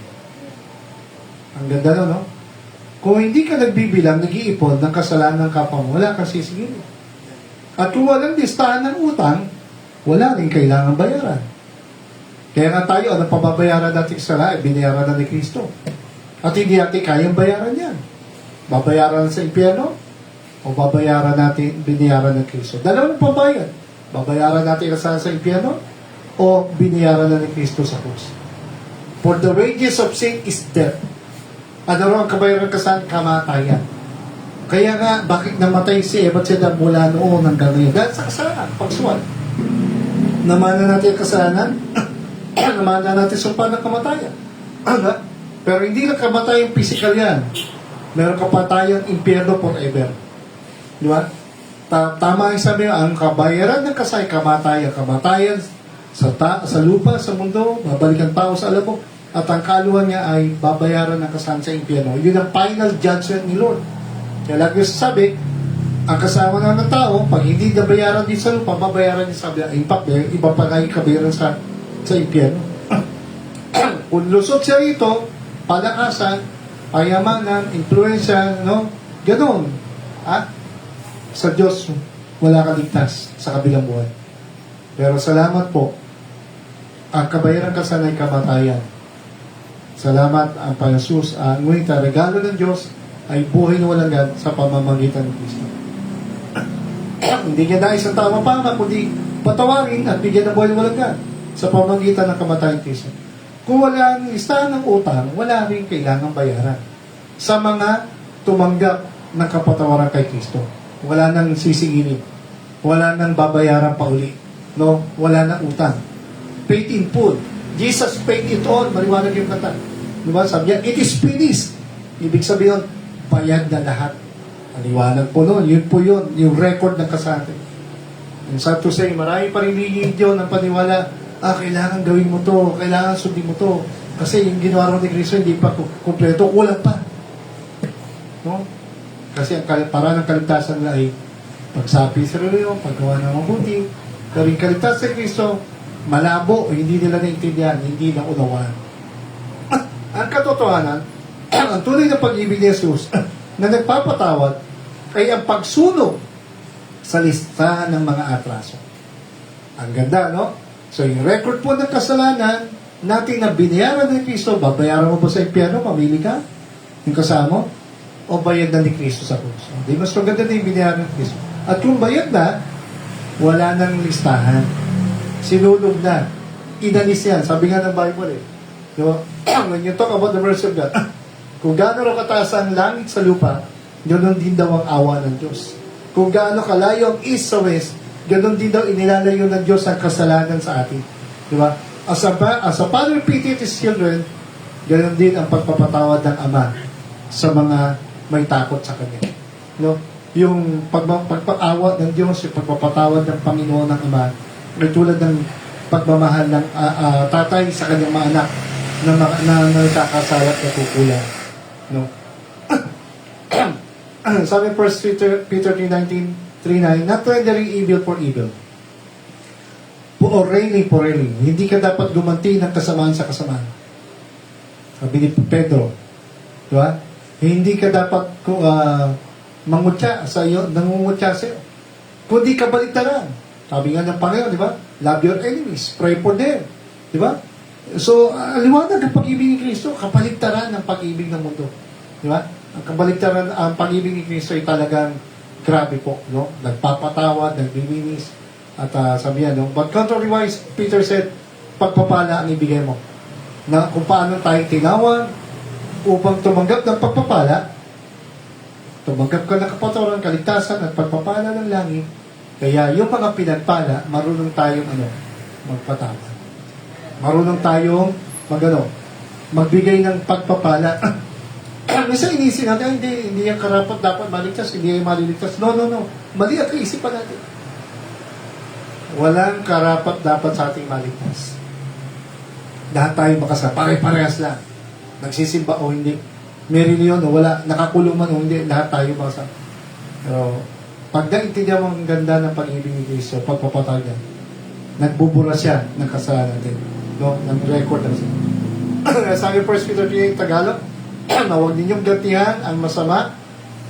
Ang ganda no? Kung hindi ka nagbibilang, nag-iipon ng kasalanan ng kapwa mo, wala kang sisingilin. At kung walang listahan ng utang, wala rin kailangan bayaran. Kaya nga tayo, anong pababayaran natin sa lahat? Binayaran na ni Kristo. At hindi natin kayang bayaran yan. Babayaran sa impyerno o babayaran natin, binayaran ng Kristo. Dalawang pambayad. Babayaran natin kasalanan sa impyerno o binayaran na ni Kristo sa krus. For the wages of sin is death. Ano rin ang kabayaran kasalanan? Kamatayan. Kaya nga, bakit namatay si Eva at si Adam mula noon hanggang ngayon? Dahil sa kasalanan, pagsuwan. Namana natin ang kasalanan, namana natin sumpa ng kamatayan. Pero hindi lang kamatayan physical yan. Meron kapatayang impyerno forever. Di ba? Tama ang sabi, ang kabayaran ng kasay, kamatayan. Kamatayan sa lupa, sa mundo, babalik ang tao sa alabok. At ang kaluhan niya ay babayaran ng kasalanan sa impyerno. Yun ang final judgment ni Lord. Kaya lagi sabi, ang kasama na ng tao, pag hindi nabayaran din sa lupa, babayaran din sa impact. Iba pa nga yung kabayaran sa impyerno. Kung lusot siya rito, palakasan, payamanan, influensya, no? Ganon. Sa Diyos, wala kaligtas sa kabilang buhay. Pero salamat po, ang kabayaran kasalanan ay kamatayan. Salamat ang Panginoon. Ngunit ang regalo ng Diyos ay buhay na walang gan sa pamamagitan ng Kristo. Hindi niya nais ang tao mapahamak, kundi patawarin at bigyan ng buhay na walang gan sa pamamagitan ng kamatayan ng Kristo. Kung wala ang listahan ng utang, wala rin kailangang bayaran sa mga tumanggap ng kapatawaran kay Kristo. Wala nang sisingilin. Wala nang babayaran pa uli. No? Wala nang utang. Paid in full. Jesus paid it all. Maliwanag yung kata. Diba? Sabi niya, it is finished. Ibig sabihin, bayad na lahat. Aliwanag po noon. Yun po yun. Yung record ng kasate. And sad to say, marami pa rin religion ng paniwala, kailangan gawin mo to, kailangan sundin mo to. Kasi yung ginawa rin ni Kristo, hindi pa kumpleto, kulang pa. No? Kasi ang para ng kaligtasan nila ay pagsapi sa reliyon, paggawa ng mabuti. Pero yung kaligtasan ni Kristo, malabo, hindi nila naintindihan, hindi na unawaan. Ang katotohanan, ang tunay na pag-ibig ni Jesus na nagpapatawad ay ang pagsunog sa listahan ng mga atraso. Ang ganda, no? So, yung record po ng kasalanan natin na binayaran ni Kristo, babayaran mo po sa impyerno, mamili ka, yung kasama, o bayad na ni Kristo sa krus. Di mas maganda na yung binayaran ni Kristo. At kung bayad na, wala nang listahan. Sinunog na. Inalis yan. Sabi nga ng Bible when you talk about the mercy of God, kung gaano raw kataas ang langit sa lupa, ganoon din daw ang awa ng Diyos. Kung gaano kalayo ang east sa west, ganoon din daw inilalayo ng Diyos ang kasalanan sa atin. Di ba? As a father pitied his children, ganoon din ang pagpapatawad ng Ama sa mga may takot sa Kanya. No? Yung pagpapaawa ng Diyos, yung pagpapatawad ng Panginoon ng Ama, may tulad ng pagmamahal ng tatay sa kanyang mga anak na nagkakasala at nakukulang. No? Sabi 1 Peter 3:9, not rendering evil for evil. Or railing for railing. Hindi ka dapat gumanti ng kasamaan sa kasamaan. Sabi ni Pedro. Diba? Hindi ka dapat mangutya sa iyo, nangungutya sa iyo. Kundi kabaliktaran. Sabi nga ng Panginoon, di ba? Love your enemies. Pray for them. Di ba? So, liwanag ang pag-ibig ni Kristo, kabaliktaran ng pag-ibig ng mundo. Di ba? Ang kabaliktaran, ang pag-ibig ni Kristo ay talagang grabe po. No? Nagpapatawad, nagbibigis. At sabi yan, no? But contrary-wise, Peter said, pagpapala ang ibigay mo. Na kung paano tayo tinawag upang tumanggap ng pagpapala, tumanggap ka ng kapatawaran, kaligtasan at pagpapala ng langit. Kaya yung mga pinagpala, marunong tayong magpatawad. Marunong tayong magbigay ng pagpapala. Minsan inisip natin, hindi yung karapat dapat maligtas, hindi yung maliligtas. No. Mali ang kaisipan natin. Walang karapat dapat sa ating maligtas. Lahat tayo makasama. Pare-parehas lang. Nagsisimba o hindi. May reliyon o wala. Nakakulong man o hindi. Lahat tayo makasama. Pero, pag naintindihan mo ang ganda ng pag-ibig ni Kristo, pagpapatawad niya, nagbubura siya ng kasalanan natin. No? Nag-record na siya. Sabi 1 Peter 3 Tagalog, na huwag ninyong gantihan ang masama,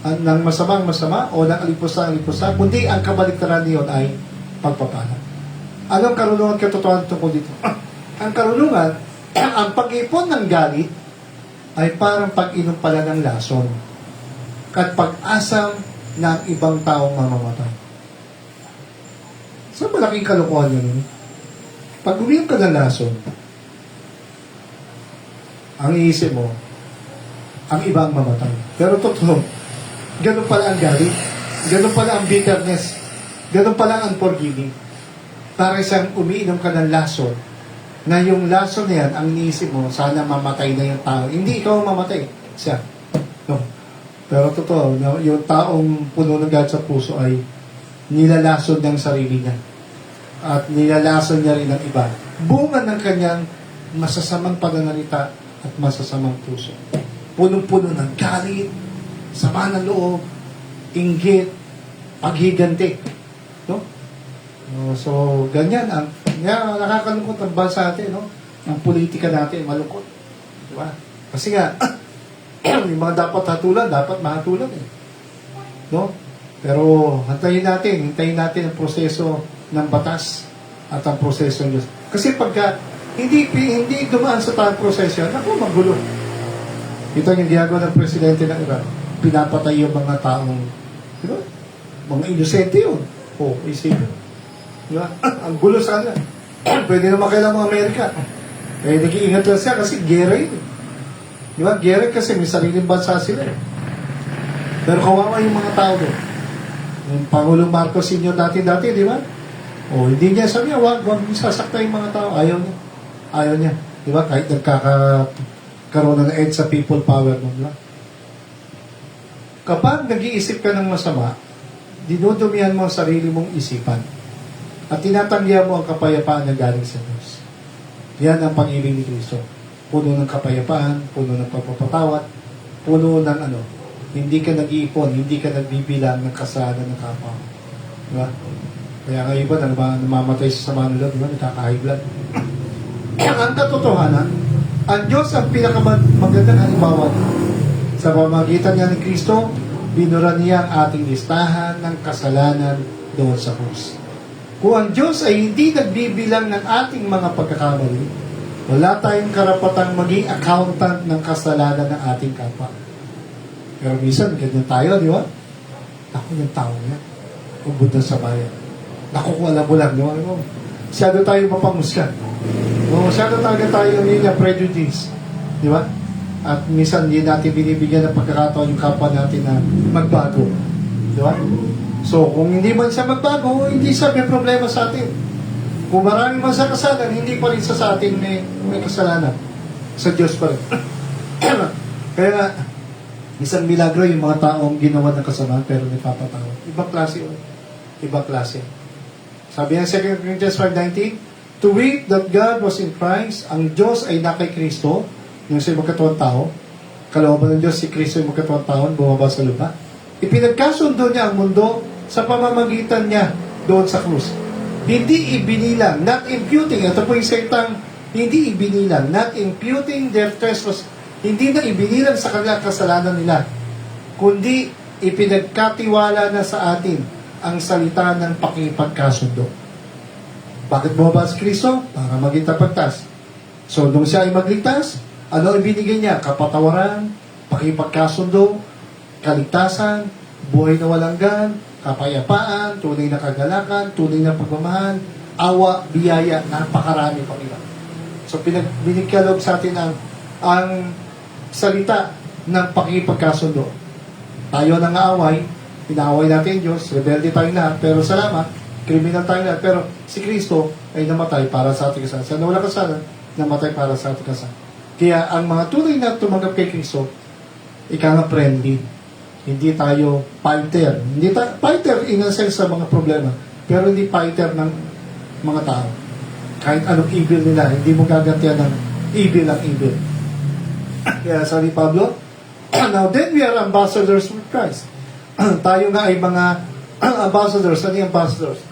ng masama o ng alipusta, kundi ang kabaliktaran niyon ay pagpapala. Anong karunungan katotohanan tungkol dito? Ang karunungan, ang pag-ipon ng galit ay parang pag-inom pala ng lason at pag-asam ng ibang taong mamamatay. So, malaking kalokohan yun. Pag uminom ka ng lason, ang iisip mo, ang ibang mamatay. Pero totoo, ganun pala ang galit, ganun pala ang bitterness, ganun pala ang unforgiving. Para siyang umiinom ka ng lason, na yung lason na yan, ang iniisip mo, sana mamatay na yung tao. Hindi ikaw ang mamatay, siya. No. Pero totoo, yung taong puno ng galit sa puso ay nilalason ng sarili niya. At nilalason niya rin ng iba. Bunga ng kanyang masasamang pananalita at masasamang puso. Punong-puno ng galit, sama ng loob, inggit, paghiganti. No? So, ganyan. Nakakalungkot ang bansa natin, no? Ang politika natin, malungkot. Diba? Kasi nga, yung mga dapat hatulan, dapat mahatulan eh. No? Pero, hintayin natin ang proseso ng batas at ang proseso ng Diyos. Kasi pagka hindi dumaan sa tamang proseso, naku, magulo. Ito yung ginagawa ng presidente ng Iran. Pinapatay yung mga taong, diba? Mga inosente yun. Isipin. Diba? Ang gulo sa kanila. Pwede naman kailangan mga Amerika. Nag-iingat lang siya kasi gera yun. Diba? Gera kasi may sariling bansa sila. Pero kawawa yung mga tao doon. Yung Pangulong Marcos Sr. dati, di ba? Hindi niya sabi niya, wag sasakta yung mga tao. Ayaw niya. Diba? Kahit nagkakaroon ng edge sa people power. Diba? Kapag nag-iisip ka ng masama, dinudumihan mo ang sarili mong isipan. At tinatanggihan mo ang kapayapaan na galing sa Diyos. Yan ang pag-ibig ni Kristo. Puno ng kapayapaan, puno ng pagpapatawad, puno ng hindi ka nag-iipon, hindi ka nagbibilang ng kasalanan ng kapwa. Diba? Kaya nga iba na namamatay sa sama nila, diba? Nakaka-high blood. Ang katotohanan, ang Diyos ang pinakamagandang halimbawa. Sa pamamagitan niya ni Kristo, binura niya ang ating listahan ng kasalanan doon sa krus. Kung ang Diyos ay hindi nagbibilang ng ating mga pagkakamali, wala tayong karapatang maging accountant ng kasalanan ng ating kapwa. Pero minsan, ganyan tayo, di ba? Ako yung tao yan. Ubod na sa bayan. Nakukuha mo lang, di ba? Masyado tayo mapamuskan. Masyado talaga tayo nila prejudice. Di ba? At minsan, hindi natin binibigyan ng pagkakataon yung kapwa natin na magbago. Di ba? So, kung hindi man siya magbago, hindi siya may problema sa atin. Kung marami man sa kasalanan, hindi pa rin sa atin may kasalanan. Sa Diyos pa rin. Kaya, isang milagro yung mga taong ginawa ng kasama pero nagpapatawad. Ibang klase yun. Ibang klase. Sabi ng 2 Corinthians 5:19, to wit that God was in Christ, ang Diyos ay na kay Kristo, yung siya magkatawang tao, kalooban ng Diyos si Kristo yung magkatawang tao, bumaba sa lupa. Ipinagkasundo niya ang mundo sa pamamagitan niya doon sa krus. Hindi ibinilang, not imputing, ito po yung salitang, hindi ibinilang, not imputing their trespass, hindi na ibinilang sa kanila kasalanan nila, kundi ipinagkatiwala na sa atin ang salita ng pakipagkasundo. Bakit bumaba si Kristo? Para maging tapagtas. So, nung siya ay magligtas, ano ibinigay niya? Kapatawaran, pakipagkasundo, kaligtasan, buhay na walang gan, kapayapaan, tunay na kagalakan, tunay na pagmamahal, awa, biyaya, napakarami pang iba. So, binigkaloob sa atin ang salita ng pakipagkasundo. Tayo nang aaway, inaaway natin Diyos, rebelde tayo lahat, pero salamat, kriminal tayo lahat, pero si Kristo ay namatay para sa ating kasalanan. Sa nawala kasalanan, namatay para sa ating kasalanan. Kaya ang mga tunay na tumanggap kay Kristo, ika nga friendly. Hindi tayo fighter. Hindi tayo fighter in a sense sa mga problema, pero hindi fighter ng mga tao. Kahit anong evil nila, hindi mo gagantihan ng evil ang evil. Kaya sabi Pablo, now then we are ambassadors with Christ. Tayo nga ay mga ambassadors. Ano yung ambassadors?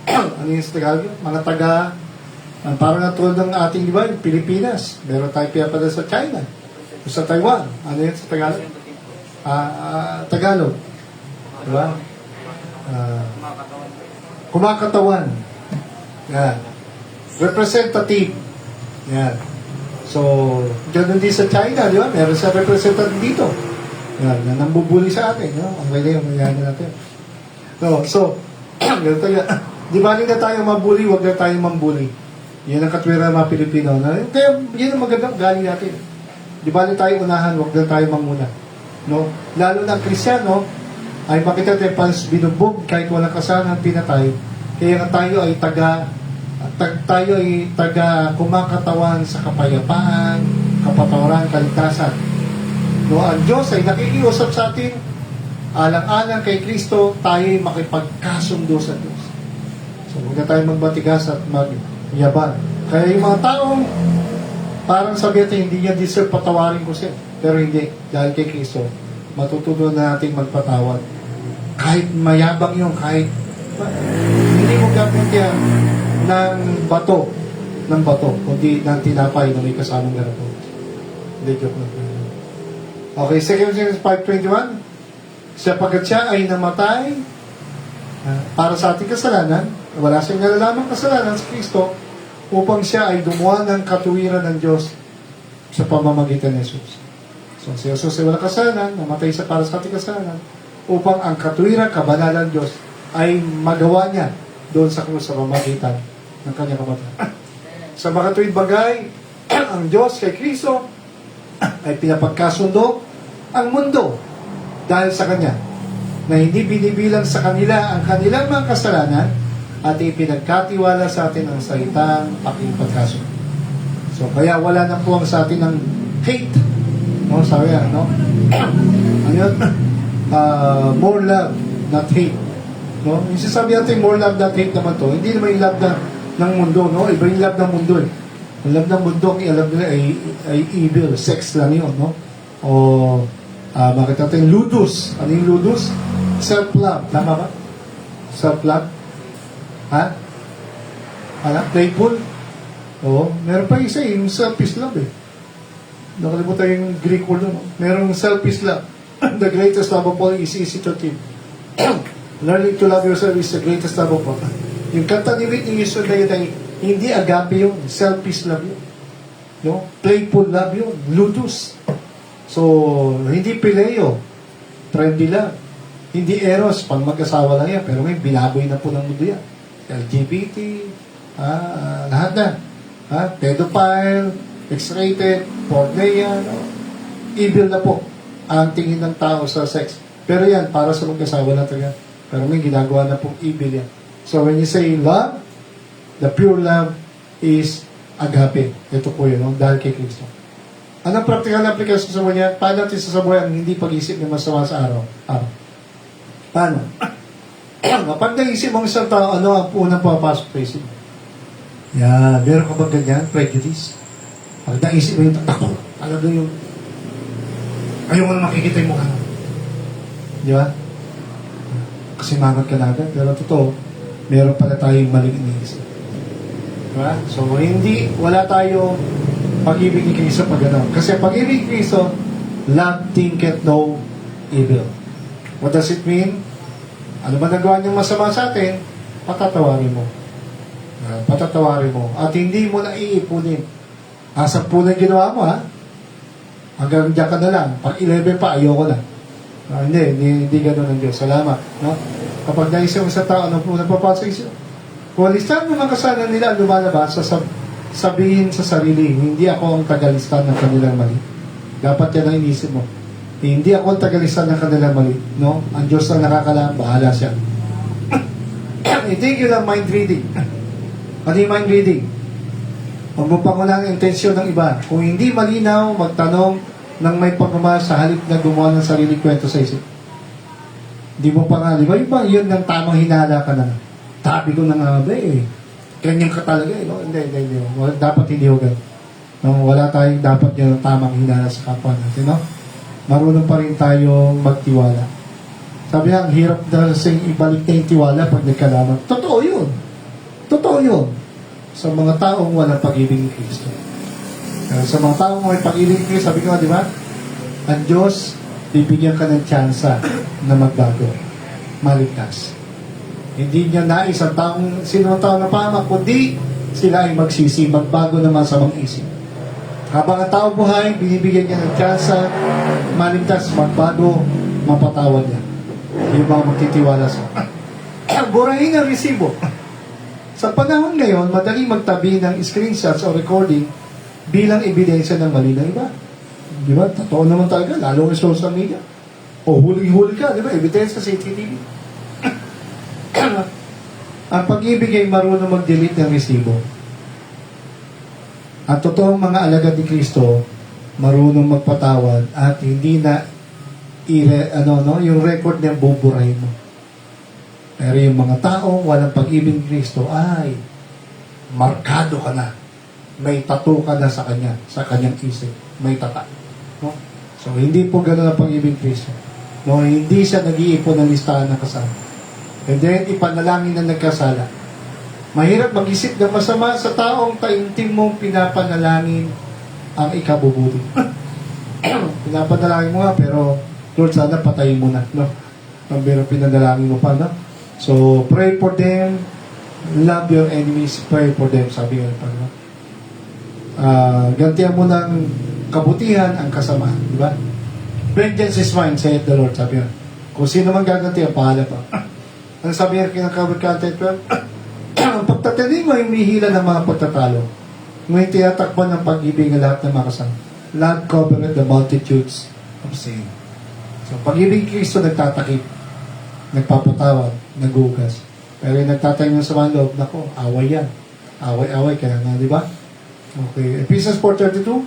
Ano yung Tagalog? Mga taga, parang natulad ng ating, di ba, Pilipinas. Meron tayo pinapadala sa China. Sa Taiwan. Ano yun sa Tagalog? Tagalog. Di ba? Kumakatawan. Yan. Representative. Yan. So, ganun din sa China, di ba? Meron sa representative dito. Yan, na nambubuli sa atin. No? Ang kaya yung mayayaan natin. So, ganun tayo. Di ba na tayo mabuli, huwag na tayo mambuli. Yan ang katwiran ng mga Pilipino. Kaya yun ang magandang galing natin. Di ba na tayo unahan, huwag na tayo manguna. No? Lalo na Kristyano, ay makita tayo pas binubog kahit walang kasalanan pinatay. Kaya nga tayo ay taga kumakatawan sa kapayapaan, kapatawaran, kaligtasan. No, ang Diyos ay nakikiusap sa atin, alang-alang kay Kristo, tayo ay makipagkasundo sa Diyos. So, huwag na tayo magbatigas at magyabang. Kaya yung mga taong parang sabi natin, hindi niya deserve patawarin ko siya. Pero hindi, dahil kay Kristo, matutunan na natin magpatawad. Kahit mayabang yung, kahit hindi mo gagawin yan ng bato, kundi ng tinapay na may kasamang garapon. Hindi, joke lang. Okay, 2 Corinthians 5:21. Sapagkat siya ay namatay para sa ating kasalanan, wala siyang nalalamang kasalanan sa Kristo, upang siya ay gumawa ng katuwiran ng Diyos sa pamamagitan ni Jesus. So, si Jesus ay walang kasalanan, namatay siya para sa ating kasalanan, upang ang katuwiran, kabanalan ng Diyos ay magawa niya doon sa krus sa pamamagitan ng kanyang kamatayan. Sa makatuwid bagay, ang Diyos kay Kristo ay pinapagkasundo ang mundo dahil sa Kanya, na hindi binibilang sa kanila ang kanilang mga kasalanan at ipinagkatiwala sa atin ang salitang pakipagkasundo. So, kaya wala na po ang sa atin ng hate. No, sabi yan, no? Ano yun? more love, not hate. No? Yung sinasabi natin, more love, not hate naman to. Hindi naman yung love ng mundo, no? Iba yung love ng mundo, eh. Ang love ng mundo, ang alam nila ay evil, sex lang yun, no? O, makita natin, ludus. Ano yung ludus? Self-love. Tama ba? Self-love? Ha? Ano? Playful? Oo. Meron pa isa, yung selfish love, eh. Nakalimutan yung Greek word, no? Merong selfish love. The greatest love of all is easy to achieve. Learning to love yourself is the greatest love of all. Yung kanta ni Whitney Houston na yun ay hindi agape yun, selfish love yun. No? Playful love yun, ludus. So, hindi pileo, trendy love. Hindi eros, pang mag-asawa lang yan, pero may binaboy na po ng mundo yan. LGBT, lahat na. Pedophile, X-rated, porneia, no? Evil na po ang tingin ng tao sa sex. Pero yan, para sa mag-asawa na talaga. Pero may ginagawa na pong evil yan. So when you say love, the pure love is agape. Ito po yun, no? Dahil kay Kristo. Anong practical na application sa mga? Paano natin sasabuhay ang hindi pag-isip na masama sa araw? Paano? Kapag naisip mong isang tao, ano ang unang papasok sa isip? Yan. Meron ka bang ganyan? Prejudice? Pag naisip mo yung ako, alam mo yung ayaw mo na makikita yung mukha. Di ba? Kasi mangat ka na agad. Pero totoo, meron pala tayong maling iniisip. Diba? So, hindi, wala tayo pag-ibig ni Kristo pag gano'n. Kasi pag-ibig ni Kristo, love thinketh no evil. What does it mean? Ano ba nagawa niyang masama sa atin? Patatawarin mo. Patatawarin mo. At hindi mo na iipunin. Sampu na ginawa mo, ha? Hanggang diyan ka na lang. Pag 11 pa, ayoko na. Hindi gano'n ang Diyos. Salamat. No? Kapag naisip mo sa tao, ano po napapasok isip? Kung listahan mo ng kasalanan nila ang lumalabas, sabihin sa sarili, hindi ako ang tagalistan ng kanilang mali. Dapat yan ang inisip mo. Hindi ako ang tagalistan ng kanilang mali. No? Ang Diyos ang nakakalam, bahala siya. Hindi yun ang mind reading. Ano yung mind reading? Huwag mo pangulang ang intensyon ng iba. Kung hindi malinaw, magtanong nang may pagmamahal sa halip na gumawa ng sarili kwento sa isip. Hindi mo pa nga, di ba? Yun ang tamang hinala ka na. Tabi ko na nga ba eh. Ganyan ka talaga eh. No? Hindi. Dapat hindi ho ganun. No? Wala tayong dapat yun ang tamang hinala sa kapwa natin. No? Marunong pa rin tayong magtiwala. Sabi nga, ang hirap na ibalik na yung tiwala pag nagkalaman. Totoo yun. Totoo yun. Sa mga taong walang pag-ibig ni Kristo. Sa mga taong may pag-ibig ni Kristo, sabi ko, di ba? Ang Diyos, bibigyan ka ng tsansa na magbago. Maligtas. Hindi niya nais ang taong, sino ang taong napahamak, kundi sila ay magsisi, magbago ng masamang isip. Habang ang tao buhay, binibigyan niya ng tsansa, maligtas, magbago, mapatawad niya. Yung mga magtitiwala sa burahin ang resibo. Sa panahon ngayon, madaling magtabi ng screenshots o recording bilang ebidensya ng mali ng iba. Di ba? Totoo naman talaga, lalo ng social media. O huli-huli ka, di ba? Ebidensya sa CCTV. Ang pag-ibig ay marunong mag-delete ng resibo. Ang totoong mga alagad ni Kristo, marunong magpatawad at hindi na yung record niya buburahin mo. Pero yung mga tao walang pag-ibig ni Kristo ay markado ka na. May tattoo ka na sa kanyang isip. May tata. No? So, hindi po gano'n ang pag-ibig ni Kristo. No, hindi siya nag-iipon ng listahan ng kasama. And then, ipanalangin na nagkasala. Mahirap mag-isip ng masama sa taong taimtim mong pinapanalangin ang ikabubuti. Pinapanalangin mo nga, pero Lord, sana patayin mo na. No? Ang pinanalangin mo pa, no? So, pray for them. Love your enemies. Pray for them. Sabi nga pa, no? Gantihan mo ng kabutihan ang kasama. Di ba? Vengeance is mine, saith the Lord. Sabi nga. Kung sino man gagantihan, pahala pa. Ang sabi nga kinakabot content 12, ang pagtatanim mo ay umihila ng mga pagtatalo. Ngayon tiyatakpan ng pag-ibig ng lahat ng mga kasama. Love covereth the multitudes of sin. So, pag-ibig Kristo nagtatakip, nagpapatawad, nagugas. Pero yung nagtatay ng sama loob, nako, away yan. Away-away, kaya nga, di ba? Okay, Ephesians 4:32,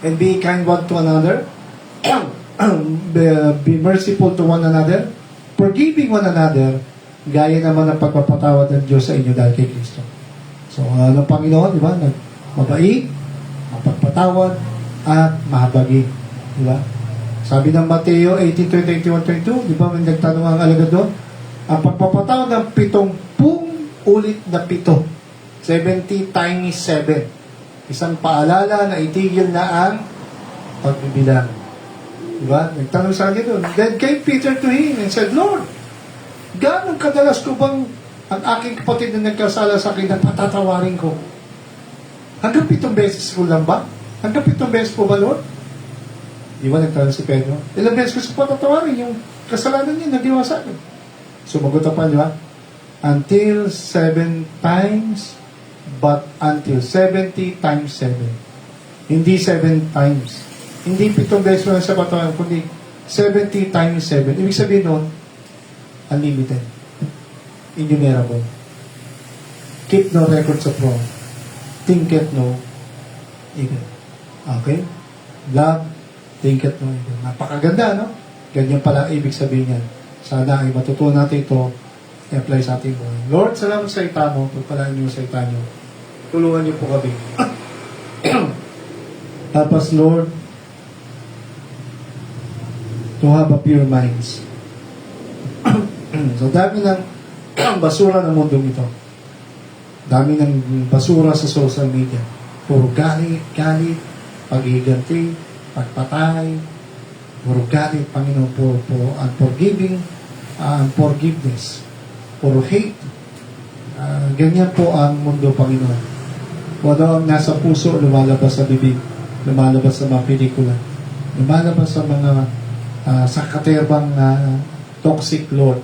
and be kind one to another, be merciful to one another, forgiving one another, gaya naman ng pagpapatawad ng Diyos sa inyo dahil kay Kristo. So, ng Panginoon, di ba? Mabait, mapagpatawad, at mahabagin. Di ba? Sabi ng Mateo 18:21-22, di ba? May nagtanong ang alagad doon, ang pagpapatawad ng 70 ulit na 7. 70 times 7. Isang paalala na itigil na ang pagbibilang. Diba? Nagtanong sa akin doon. Then came Peter to him and said, Lord, gaano kadalas ko bang ang aking kapatid na nagkasala sa akin na patatawarin ko? Hanggang 7 beses ko lang ba? Hanggang 7 beses po ba, Lord? Di ba nagtanong si Pedro? Ilang beses ko siya patatawarin yung kasalanan niya nagawa sa akin. Sumagot pa, di ba? Until 7 times, but until 70 times 7. Hindi 7 times. Hindi 7 beses lang sa patawaran, kundi 70 times 7. Ibig sabihin nun, unlimited. Innumerable. Keep no records of wrong. Thinketh no evil. Okay? Love, thinketh no evil. Napakaganda, no? Ganyan pala ibig sabihin yan. Sana ay matutunan natin ito i-apply sa ating buhay. Lord, salamat sa ita mo. Pagpalaan niyo sa ita niyo. Tulungan niyo po kami. Help us, Lord, to have a pure minds. So, dami ng basura ng mundong ito. Dami ng basura sa social media. Puro galit, paghiganti, pagpatay, puro galit, Panginoon, puro unforgiving, unforgiveness, puro hate. Ganyan po ang mundo, Panginoon. Kung ano ang nasa puso, lumalabas sa bibig, lumalabas sa mga pelikula, lumalabas sa mga sa katerbang toxic, Lord.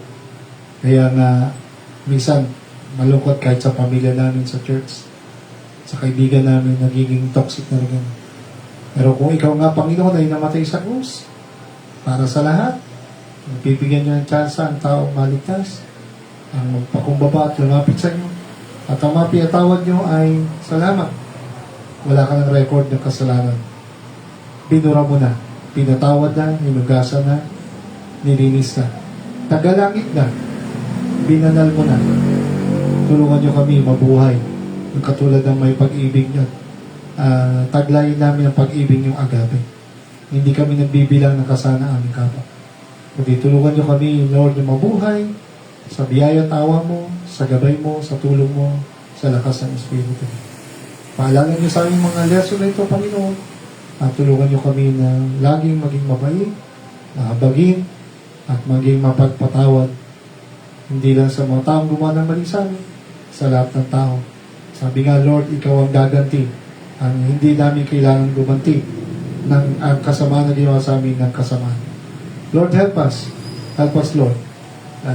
Kaya nga, minsan, malungkot kahit sa pamilya namin sa church, sa kaibigan namin, nagiging toxic na rin. Pero kung ikaw nga, Panginoon, ay namatay sa krus, para sa lahat, bibigyan niyo ng tsansa ang taong maligtas, ang magpakumbaba at lumapit sa inyo. At ang mapinatawad niyo ay salamat. Wala ka ng record ng kasalanan. Binura mo na. Pinatawad na, hinugasan na, nilinis na. Tagalangit na. Binanal mo na. Tulungan niyo kami mabuhay. Yung katulad ng may pag-ibig niyo. Taglayin namin ang pag-ibig niyong agape. Hindi kami nagbibilang ng kasana aming kapwa. Kundi tulungan niyo kami, Lord, na mabuhay sa biyaya tawa mo, sa gabay mo, sa tulong mo, sa lakas ng Espiritu. Paalala niyo sa aming mga lesson na ito, Panginoon, at tulungan niyo kami na laging maging mabait, mahabagin, at maging mapagpatawad. Hindi lang sa mga taong gumawa ng mali sa amin, sa lahat ng tao. Sabi nga, Lord, ikaw ang gaganti. Ang hindi namin kailangan gumanti ng ang kasamaan na ginawa sa amin ng kasamaan. Lord, help us. Help us, Lord.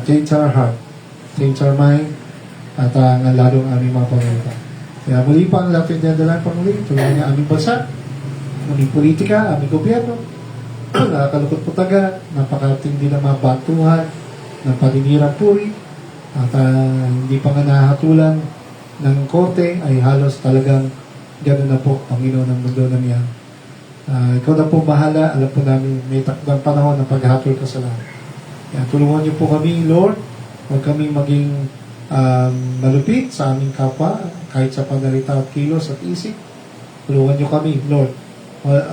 Change our heart. Change our mind. At ang lalong aming mga pangalaman. Kaya muli pa ang lapit niya dalang panguli. Tulungan niya aming bansa, aming politika, aming gobyerno. Nakakalukot po taga. Napakatindi ng mga batuhan, ng paninirang puri. At hindi pa nga nahatulan ng korte ay halos talagang gano'n na po, Panginoon ng mundo na niya. Ikaw na po bahala. Alam po namin may takdang panahon ng paghatol ka sa lahat. Kaya tulungan niyo po kami, Lord. Huwag kami maging malupit sa aming kapwa, kahit sa panalita at kilos at isip. Tulungan niyo kami, Lord.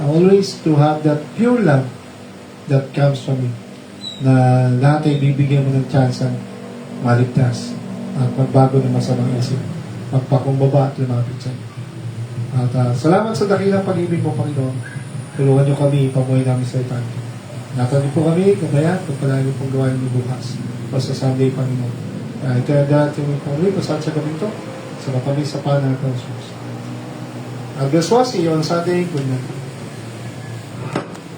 Always to have that pure love that comes from you. Na lahat ay bibigyan mo ng chance maligtas at magbago ng masamang isip. Magpakumbaba at lumapit sa iyo. At salamat sa dakilang pag-ibig mo, Panginoon. Tulungan niyo kami, pamuhay namin sa itanyo. Natanin po kami, kabayan, pagpalaan niyo pong gawain niyo bukas. O sa Sunday, Panginoon. Ito yung darating mo pong rin, saan sa gabi ito? Sa kami sa panang ng Jesus. God bless us. See you on Sunday. Good night.